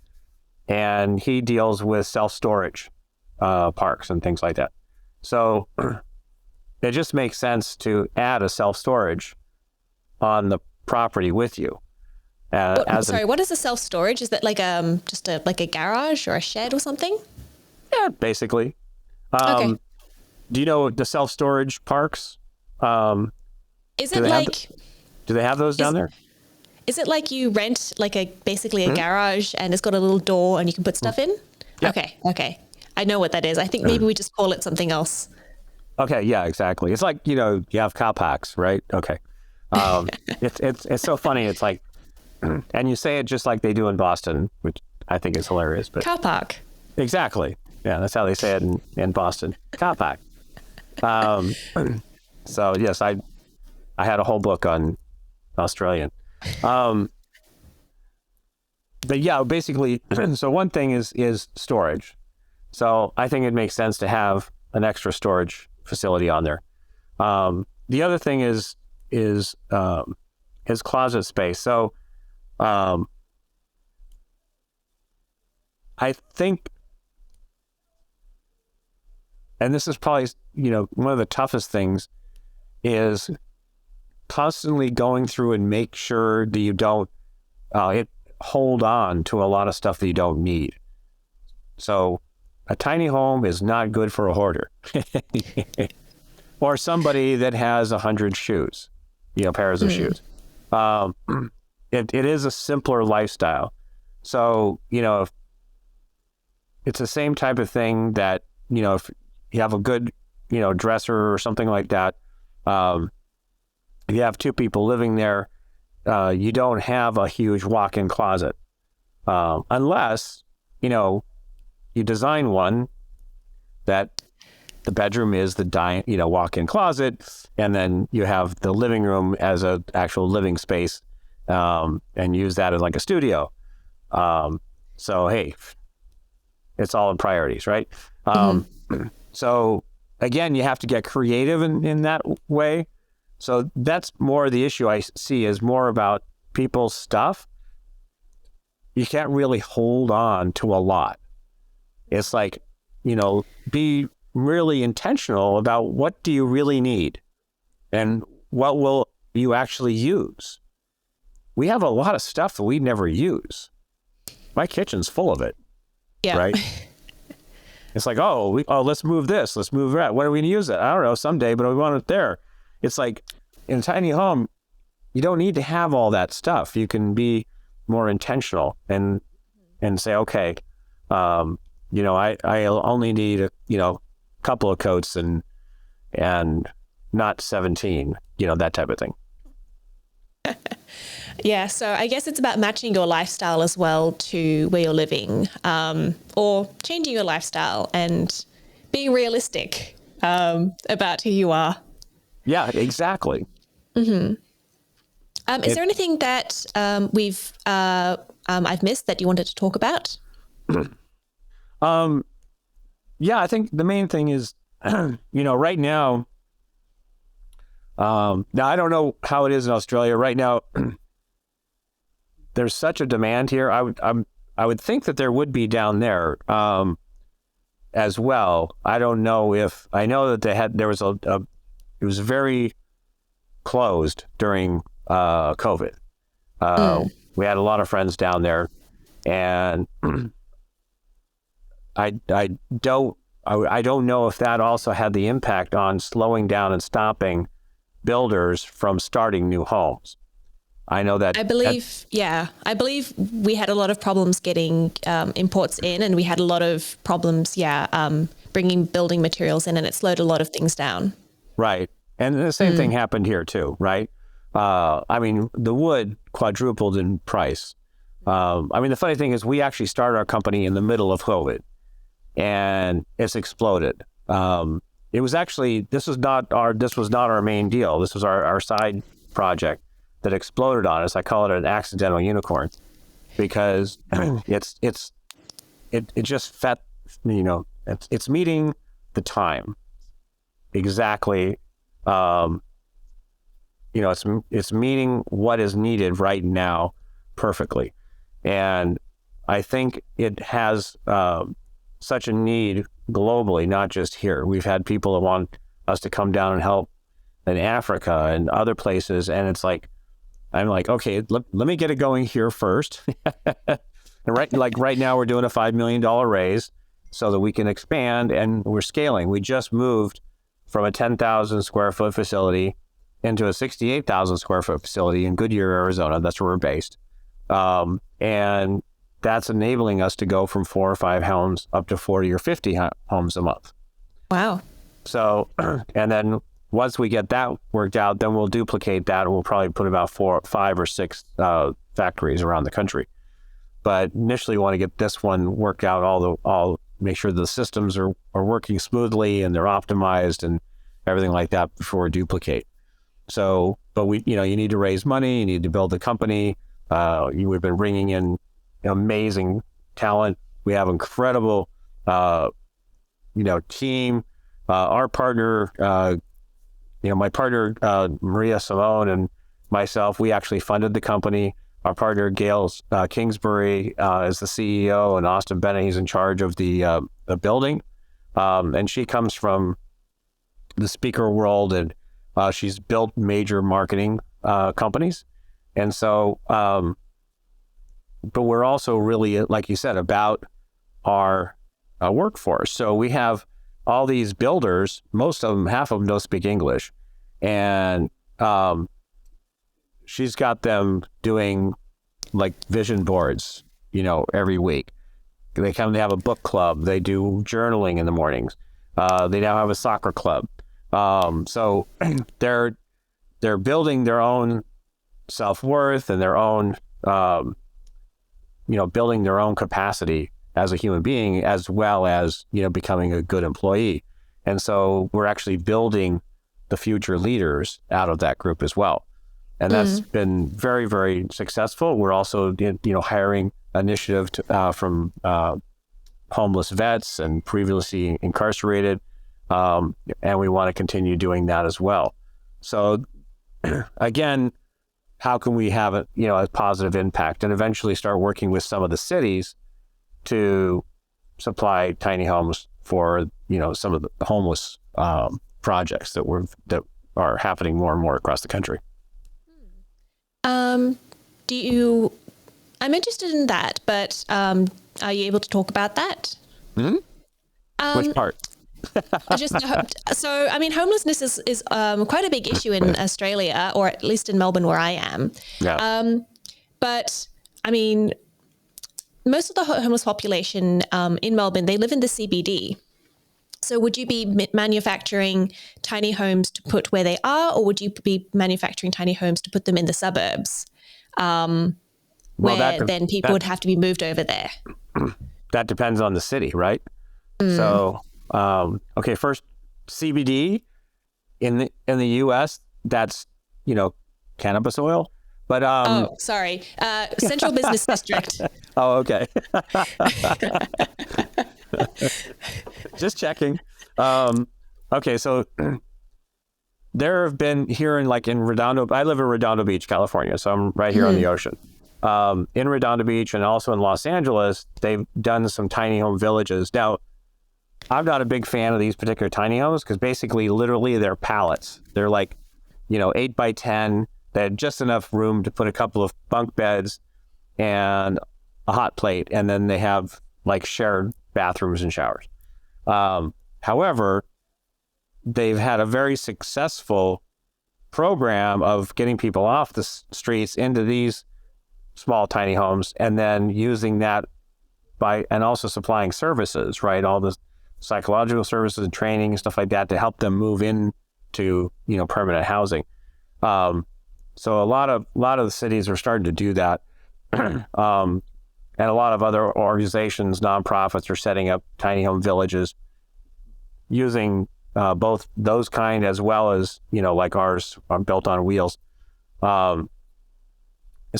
and he deals with self-storage parks and things like that. So it just makes sense to add a self-storage on the property with you. What is a self-storage? Is that just a garage or a shed or something? Yeah, basically. Okay. Do you know the self-storage parks? Is it do they have those down there? Is it like you rent basically a garage and it's got a little door and you can put stuff in? Yep. Okay. I know what that is. I think maybe we just call it something else. Okay, yeah, exactly. It's like, you have car parks, right? Okay. It's so funny. It's like, and you say it just like they do in Boston, which I think is hilarious. But car park. Exactly. Yeah, that's how they say it in Boston. Car park. So yes, I had a whole book on Australian. But yeah, basically, so one thing is storage. So I think it makes sense to have an extra storage facility on there. The other thing is closet space. So I think, and this is probably, one of the toughest things, is constantly going through and make sure that you don't hold on to a lot of stuff that you don't need. So a tiny home is not good for a hoarder or somebody that has 100 shoes, pairs of shoes. It is a simpler lifestyle. So, if it's the same type of thing that, if you have a good, dresser or something like that, if you have two people living there, you don't have a huge walk-in closet, unless, you design one that the bedroom is the walk-in closet, and then you have the living room as a actual living space, and use that as like a studio. So hey, it's all in priorities, right? So again, you have to get creative in that way. So that's more the issue I see, is more about people's stuff. You can't really hold on to a lot. It's like, be really intentional about what do you really need and what will you actually use. We have a lot of stuff that we never use. My kitchen's full of it. Yeah. Right? It's like, let's move this, let's move that. When are we going to use it? I don't know, someday, but we want it there. It's like, in a tiny home, you don't need to have all that stuff. You can be more intentional and say, okay, I only need a couple of coats and not 17, that type of thing. Yeah, so I guess it's about matching your lifestyle as well to where you're living, or changing your lifestyle and being realistic about who you are. Yeah, exactly. Mm-hmm. Is there anything that I've missed that you wanted to talk about? Yeah, I think the main thing is, right now, now I don't know how it is in Australia right now. There's such a demand here. I would think that there would be down there as well. I don't know if I know that there was it was very closed during COVID. We had a lot of friends down there, and I don't know if that also had the impact on slowing down and stopping builders from starting new homes. I know that. I believe we had a lot of problems getting imports in, and we had a lot of problems, bringing building materials in, and it slowed a lot of things down. Right. And the same thing happened here too, right? The wood quadrupled in price. The funny thing is we actually started our company in the middle of COVID, and it's exploded. It was actually, this was not our main deal. This was our side project that exploded on us. I call it an accidental unicorn because it just fed, it's meeting the time exactly. It's meeting what is needed right now perfectly. And I think it has such a need globally, not just here. We've had people that want us to come down and help in Africa and other places. And it's like, I'm like, okay, let me get it going here first. And right now we're doing a $5 million raise so that we can expand, and we're scaling. We just moved from a 10,000 square foot facility into a 68,000 square foot facility in Goodyear, Arizona. That's where we're based. And that's enabling us to go from 4 or 5 homes up to 40 or 50 homes a month. Wow. So, and then once we get that worked out, then we'll duplicate that, and we'll probably put about 4, 5 or 6 factories around the country. But initially we want to get this one worked out, all make sure the systems are working smoothly and they're optimized and everything like that before we duplicate. So, but you need to raise money, you need to build a company. We've been bringing in amazing talent. We have incredible, team. Our partner, my partner, Maria Simone, and myself, we actually funded the company. Our partner, Gail Kingsbury, is the CEO, and Austin Bennett, he's in charge of the building. And she comes from the speaker world, and she's built major marketing companies. And so, but we're also really, like you said, about our workforce. So we have all these builders, most of them, half of them don't speak English. And she's got them doing like vision boards, every week. They have a book club. They do journaling in the mornings. They now have a soccer club. So they're building their own self-worth and their own, building their own capacity as a human being, as well as, becoming a good employee. And so we're actually building the future leaders out of that group as well. And that's been very, very successful. We're also, hiring initiative from homeless vets and previously incarcerated. And we want to continue doing that as well. So again, how can we have a positive impact and eventually start working with some of the cities to supply tiny homes for, some of the homeless projects that are happening more and more across the country. I'm interested in that, but are you able to talk about that? Which part? Homelessness is quite a big issue in Australia, or at least in Melbourne where I am. Yeah. But I mean, most of the homeless population in Melbourne, they live in the CBD. So would you be manufacturing tiny homes to put where they are, or would you be manufacturing tiny homes to put them in the suburbs, where then people would have to be moved over there? That depends on the city, right? So, first, CBD in the U.S., that's, cannabis oil. But Central Business District. Oh, okay. Just checking. Okay, so there have been here in Redondo. I live in Redondo Beach, California, so I'm right here on the ocean. In Redondo Beach and also in Los Angeles, they've done some tiny home villages. Now, I'm not a big fan of these particular tiny homes because basically, literally, they're pallets. They're 8 by 10. They had just enough room to put a couple of bunk beds and a hot plate, and then they have shared bathrooms and showers. However, they've had a very successful program of getting people off the streets into these small tiny homes, and then using that and also supplying services, right? All the psychological services and training and stuff like that to help them move into permanent housing. So a lot of the cities are starting to do that. And a lot of other organizations, nonprofits, are setting up tiny home villages using both those kind as well as, like ours, built on wheels. So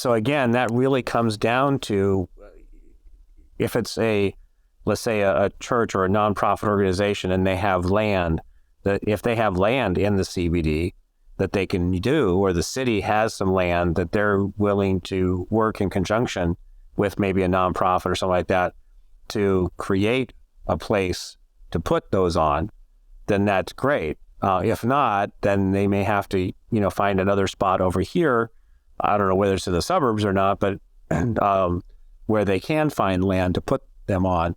again, that really comes down to if it's let's say a church or a nonprofit organization and they have land, that if they have land in the CBD that they can do, or the city has some land that they're willing to work in conjunction with maybe a nonprofit or something like that to create a place to put those on, then that's great. If not, then they may have to, find another spot over here. I don't know whether it's in the suburbs or not, but where they can find land to put them on,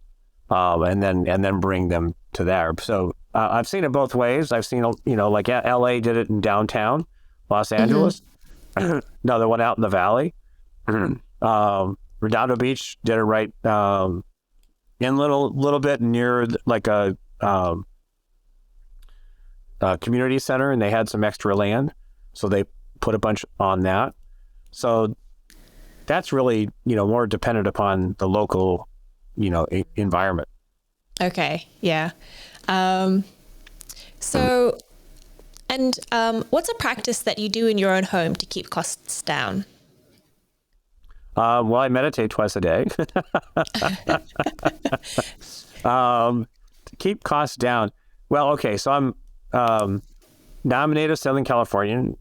and then bring them to there. So I've seen it both ways. I've seen, like LA did it in downtown Los Angeles. Another one out in the valley. Redondo Beach did it right in little bit near a community center, and they had some extra land, so they put a bunch on that. So that's really more dependent upon the local environment. Okay, yeah. So, and what's a practice that you do in your own home to keep costs down? Well, I meditate twice a day. To keep costs down. Well, okay, so I'm now I'm a native Southern Californian,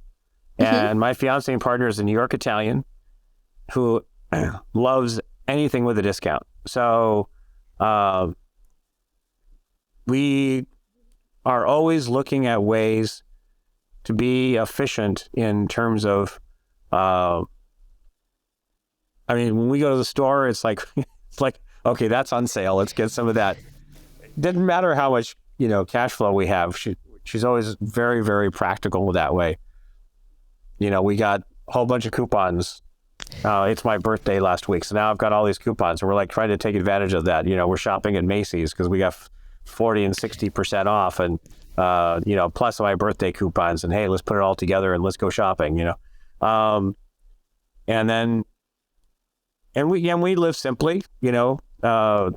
and my fiance and partner is a New York Italian who loves anything with a discount. So we are always looking at ways to be efficient in terms of, when we go to the store, it's like, okay, that's on sale. Let's get some of that. Didn't matter how much, cash flow we have. She's always very, very practical that way. We got a whole bunch of coupons. It's my birthday last week, so now I've got all these coupons, and we're trying to take advantage of that. We're shopping at Macy's because we got 40 and 60% off, and plus my birthday coupons. And hey, let's put it all together and let's go shopping. And we live simply. I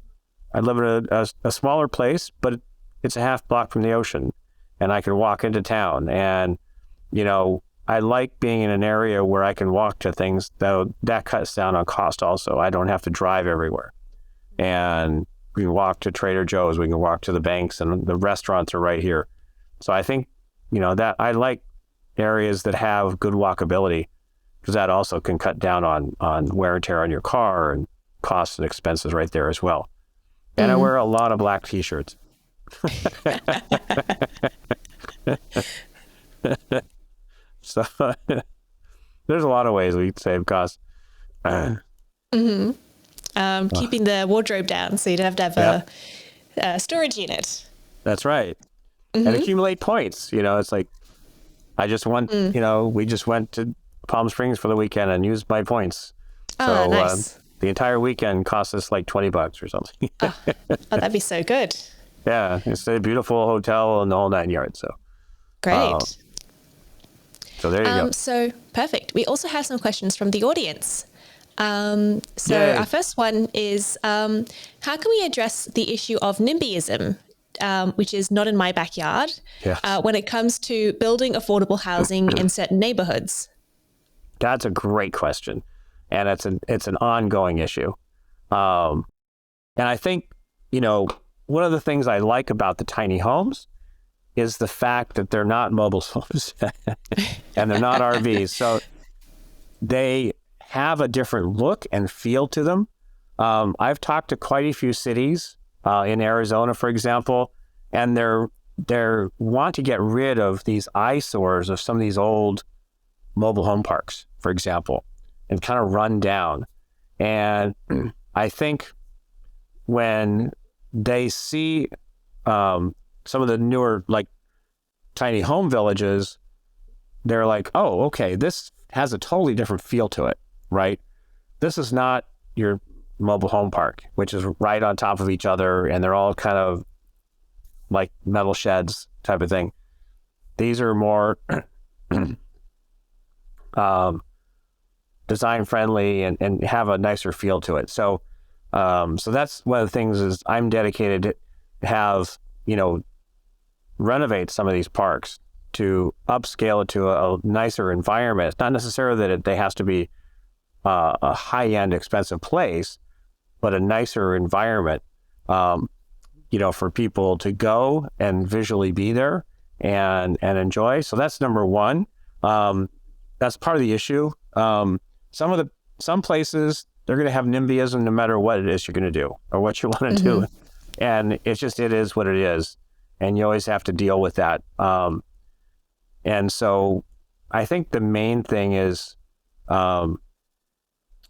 live in a smaller place, but it's a half block from the ocean, and I can walk into town. And, I like being in an area where I can walk to things that cuts down on cost also. I don't have to drive everywhere. And we can walk to Trader Joe's, we can walk to the banks, and the restaurants are right here. So I think, that I like areas that have good walkability, because that also can cut down on wear and tear on your car and costs and expenses right there as well. And I wear a lot of black t-shirts. So there's a lot of ways we save costs. Keeping the wardrobe down so you don't have to have a storage unit. That's right. And accumulate points. It's like, I just went, we just went to Palm Springs for the weekend and used my points. So nice. The entire weekend cost us like $20 or something. Oh, that'd be so good. Yeah, it's a beautiful hotel and the whole 9 yards. So great. So there you go. So perfect. We also have some questions from the audience. Our first one is, how can we address the issue of NIMBYism, which is not in my backyard, when it comes to building affordable housing in certain neighborhoods? That's a great question. And it's an ongoing issue. And I think, one of the things I like about the tiny homes is the fact that they're not mobile homes and they're not RVs. So they have a different look and feel to them. I've talked to quite a few cities in Arizona, for example, and they're want to get rid of these eyesores of some of these old mobile home parks, for example, and kind of run down. And I think when they see some of the newer, like, tiny home villages, they're like, oh, okay, this has a totally different feel to it, right? This is not your mobile home park, which is right on top of each other, and they're all kind of like metal sheds type of thing. These are more design friendly and have a nicer feel to it. So that's one of the things is I'm dedicated to have, renovate some of these parks to upscale it to a nicer environment. It's not necessarily that they has to be a high-end expensive place, but a nicer environment, for people to go and visually be there and enjoy. So that's number one. That's part of the issue. Some places, they're going to have NIMBYism no matter what it is you're going to do or what you want to do. And it is what it is. And you always have to deal with that. And so I think the main thing is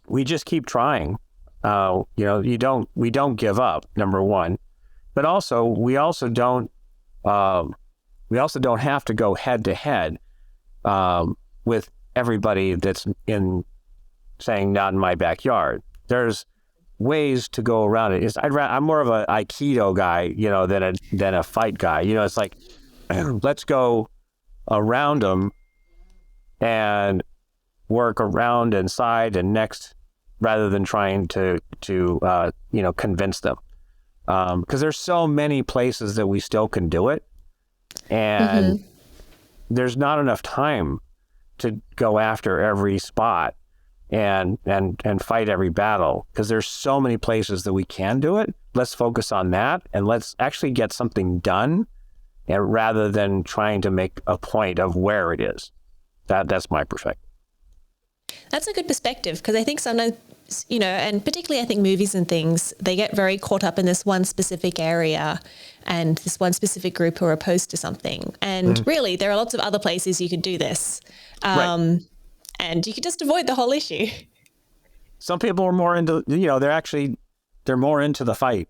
we just keep trying. We don't give up, number one. But also, we also don't have to go head to head with everybody that's saying not in my backyard. There's ways to go around it. I'm more of an Aikido guy, than a fight guy. It's like, let's go around them and work around and side and next, rather than trying to convince them. Because there's so many places that we still can do it, and there's not enough time to go after every spot and fight every battle, because there's so many places that we can do it. Let's focus on that, and let's actually get something done, and rather than trying to make a point of where it is. That's my perspective. That's a good perspective, because I think sometimes, and particularly I think movies and things, they get very caught up in this one specific area and this one specific group who are opposed to something. And really, there are lots of other places you could do this. Right. And you could just avoid the whole issue. Some people are more into, they're more into the fight.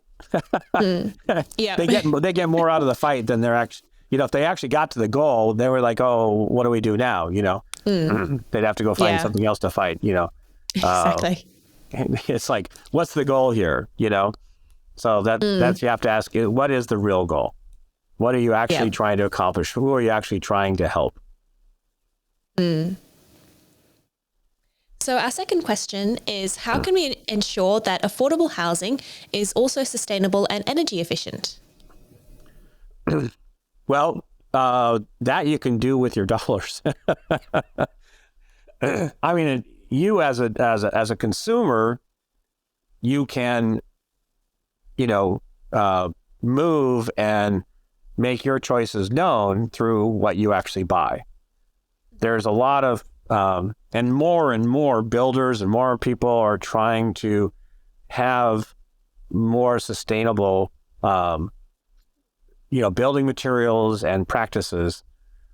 Yeah. They get more out of the fight than they're actually, if they actually got to the goal, they were like, oh, what do we do now? They'd have to go find something else to fight, Exactly. It's like, what's the goal here? So that's, you have to ask, what is the real goal? What are you actually trying to accomplish? Who are you actually trying to help? So our second question is, how can we ensure that affordable housing is also sustainable and energy efficient? Well, that you can do with your dollars. I mean, you as a consumer, you can, move and make your choices known through what you actually buy. There's a lot of, and more builders and more people are trying to have more sustainable, building materials and practices.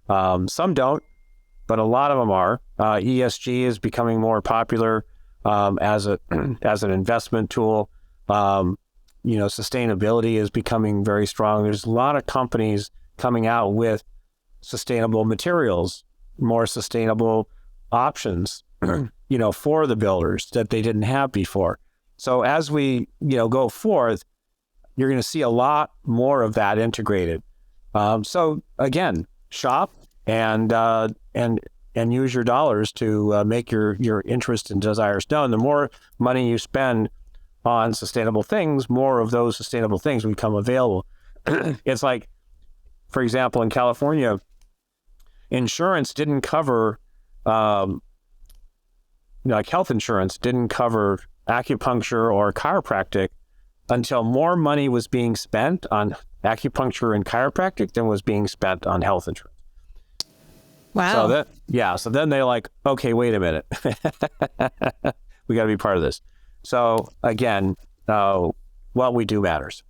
Some don't, but a lot of them are. ESG is becoming more popular as an investment tool. Sustainability is becoming very strong. There's a lot of companies coming out with sustainable materials, more sustainable options, for the builders that they didn't have before. So as we, go forth, you're going to see a lot more of that integrated. So again, shop and use your dollars to make your interest and desires known. The more money you spend on sustainable things, more of those sustainable things become available. It's like, for example, in California, insurance didn't cover, like health insurance didn't cover acupuncture or chiropractic until more money was being spent on acupuncture and chiropractic than was being spent on health insurance. Wow. So then they're like, okay, wait a minute. We got to be part of this. So again, what we do matters.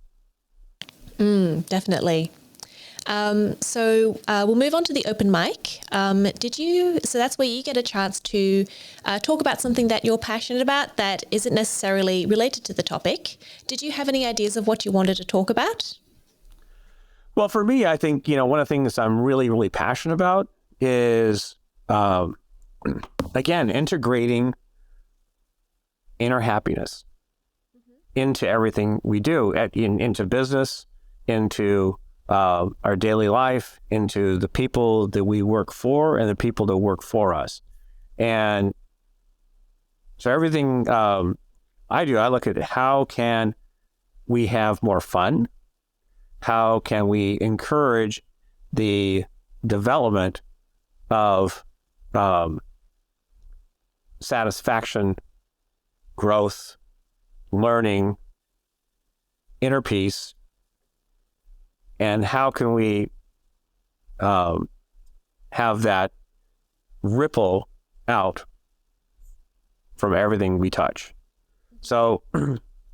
Definitely. So we'll move on to the open mic. So that's where you get a chance to talk about something that you're passionate about that isn't necessarily related to the topic. Did you have any ideas of what you wanted to talk about? Well, for me, I think, one of the things I'm really, really passionate about is, again, integrating inner happiness into everything we do, into business, into our daily life, into the people that we work for and the people that work for us. And so everything I look at how can we have more fun? How can we encourage the development of satisfaction, growth, learning, inner peace, and how can we have that ripple out from everything we touch? So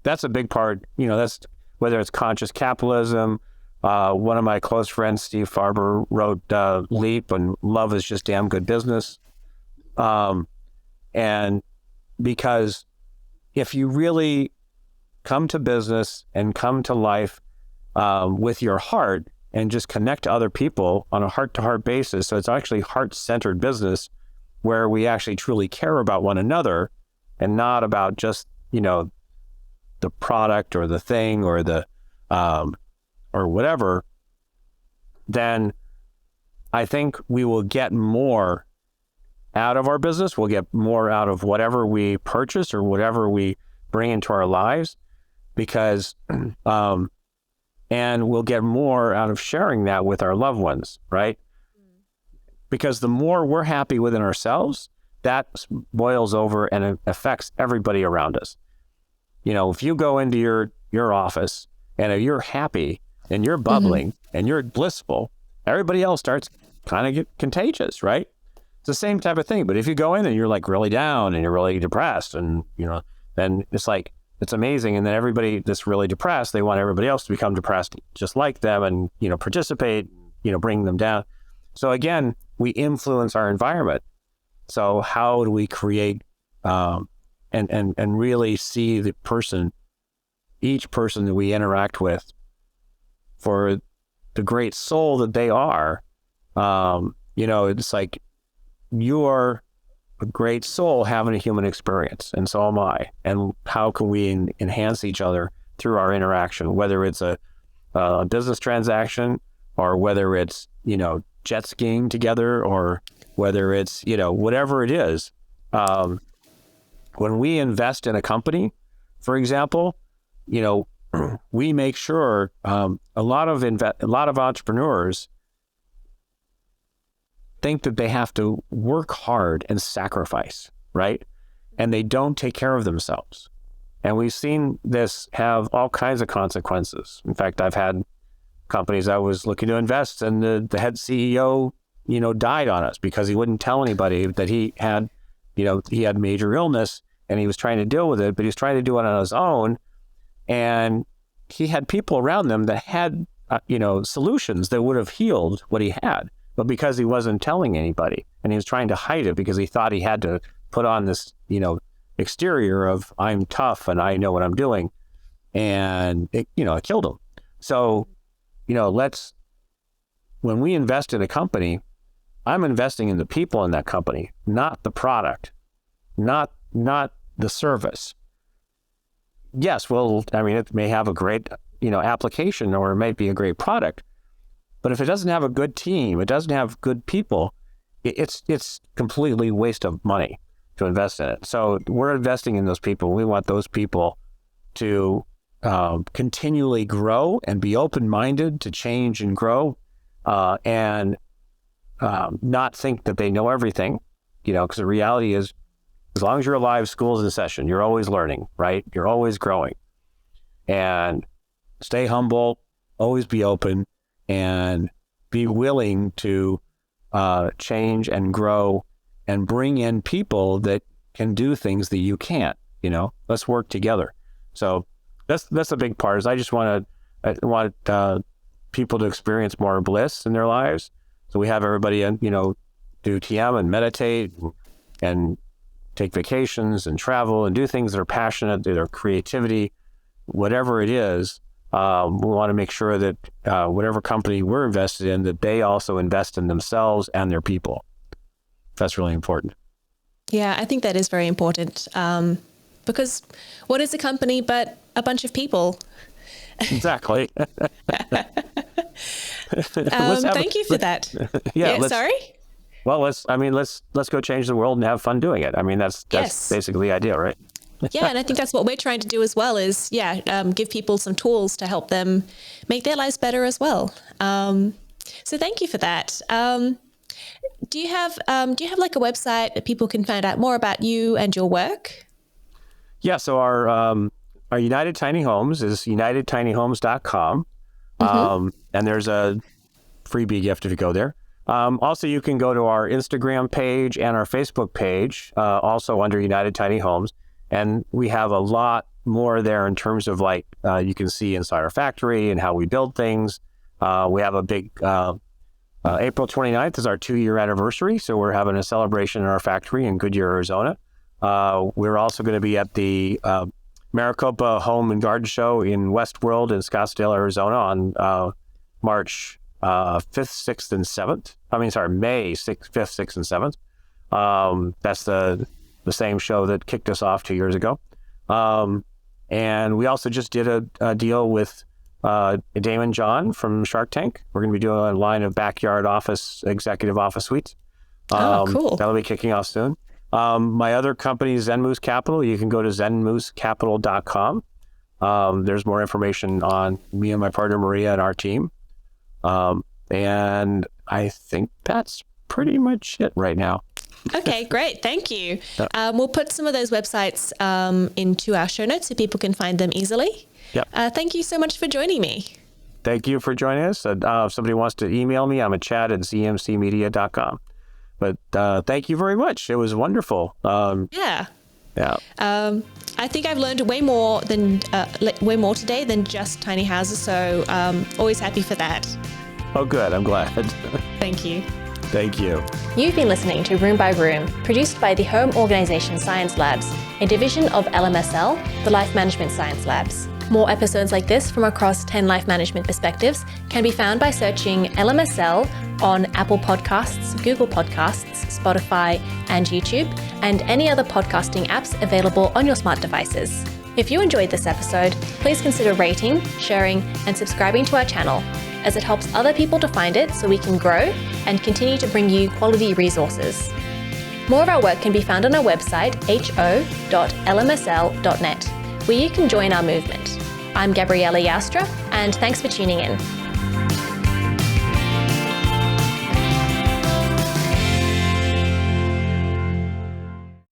that's a big part, that's whether it's conscious capitalism. One of my close friends, Steve Farber, wrote Leap, and love is just damn good business. And because if you really come to business and come to life with your heart and just connect to other people on a heart-to-heart basis, so it's actually heart-centered business where we actually truly care about one another and not about just, the product or the thing or the or whatever, then I think we will get more out of our business. We'll get more out of whatever we purchase or whatever we bring into our lives, because and we'll get more out of sharing that with our loved ones, right? Because the more we're happy within ourselves, that boils over and it affects everybody around us. If you go into your office and if you're happy and you're bubbling and you're blissful, everybody else starts kind of get contagious, right? It's the same type of thing. But if you go in and you're like really down and you're really depressed and, then it's like, it's amazing. And then everybody that's really depressed, they want everybody else to become depressed just like them and, participate, bring them down. So again, we influence our environment. So how do we create and really see the person, each person that we interact with, for the great soul that they are? It's like you're a great soul having a human experience, and so am I. And how can we enhance each other through our interaction, whether it's a business transaction or whether it's, jet skiing together or whether it's, whatever it is. When we invest in a company, for example, we make sure a lot of entrepreneurs think that they have to work hard and sacrifice, right? And they don't take care of themselves. And we've seen this have all kinds of consequences. In fact, I've had companies I was looking to invest, and the head CEO, died on us because he wouldn't tell anybody that he had major illness, and he was trying to deal with it, but he was trying to do it on his own. And he had people around them that had, solutions that would have healed what he had. But because he wasn't telling anybody, and he was trying to hide it because he thought he had to put on this, exterior of I'm tough and I know what I'm doing, and it killed him. So, when we invest in a company, I'm investing in the people in that company, not the product, not the service. Yes, it may have a great, application, or it might be a great product, but if it doesn't have a good team, it doesn't have good people, it's completely waste of money to invest in it. So we're investing in those people. We want those people to continually grow and be open-minded to change and grow, and not think that they know everything, because the reality is, as long as you're alive, school's in session. You're always learning, right? You're always growing. And stay humble, always be open, and be willing to change and grow and bring in people that can do things that you can't. Let's work together. So that's a big part. Is I want people to experience more bliss in their lives. So we have everybody, do TM and meditate and take vacations and travel and do things that are passionate, that are creativity, whatever it is. We want to make sure that whatever company we're invested in, that they also invest in themselves and their people. That's really important. Yeah, I think that is very important, because what is a company but a bunch of people? Exactly. Thank you for that. Sorry? Well, let's go change the world and have fun doing it. That's basically the idea, right? Yeah, and I think that's what we're trying to do as well. Is give people some tools to help them make their lives better as well. So thank you for that. Do you have like a website that people can find out more about you and your work? Yeah. So our United Tiny Homes is unitedtinyhomes.com. And there's a freebie gift if you go there. Also, you can go to our Instagram page and our Facebook page, also under United Tiny Homes. And we have a lot more there in terms of you can see inside our factory and how we build things. We have a big, April 29th is our 2-year anniversary. So we're having a celebration in our factory in Goodyear, Arizona. We're also going to be at the Maricopa Home and Garden Show in Westworld in Scottsdale, Arizona on March 5th, 6th, and 7th. May 6th, 5th, 6th, and 7th. That's the same show that kicked us off 2 years ago. And we also just did a deal with Damon John from Shark Tank. We're going to be doing a line of backyard executive office suites. Cool. That'll be kicking off soon. My other company, Zen Moose Capital, you can go to zenmoosecapital.com. There's more information on me and my partner, Maria, and our team. And I think that's pretty much it right now. Okay, great. Thank you. We'll put some of those websites into our show notes so people can find them easily. Yep. Thank you so much for joining me. Thank you for joining us. If somebody wants to email me, I'm at chad@zmcmedia.com. But thank you very much. It was wonderful. Yeah. I think I've learned way more today than just tiny houses. So always happy for that. Oh, good. I'm glad. Thank you. Thank you. You've been listening to Room by Room, produced by the Home Organization Science Labs, a division of LMSL, the Life Management Science Labs. More episodes like this from across 10 life management perspectives can be found by searching LMSL on Apple Podcasts, Google Podcasts, Spotify, and YouTube, and any other podcasting apps available on your smart devices. If you enjoyed this episode, please consider rating, sharing, and subscribing to our channel, as it helps other people to find it so we can grow and continue to bring you quality resources. More of our work can be found on our website, ho.lmsl.net, where you can join our movement. I'm Gabriella Joustra, and thanks for tuning in.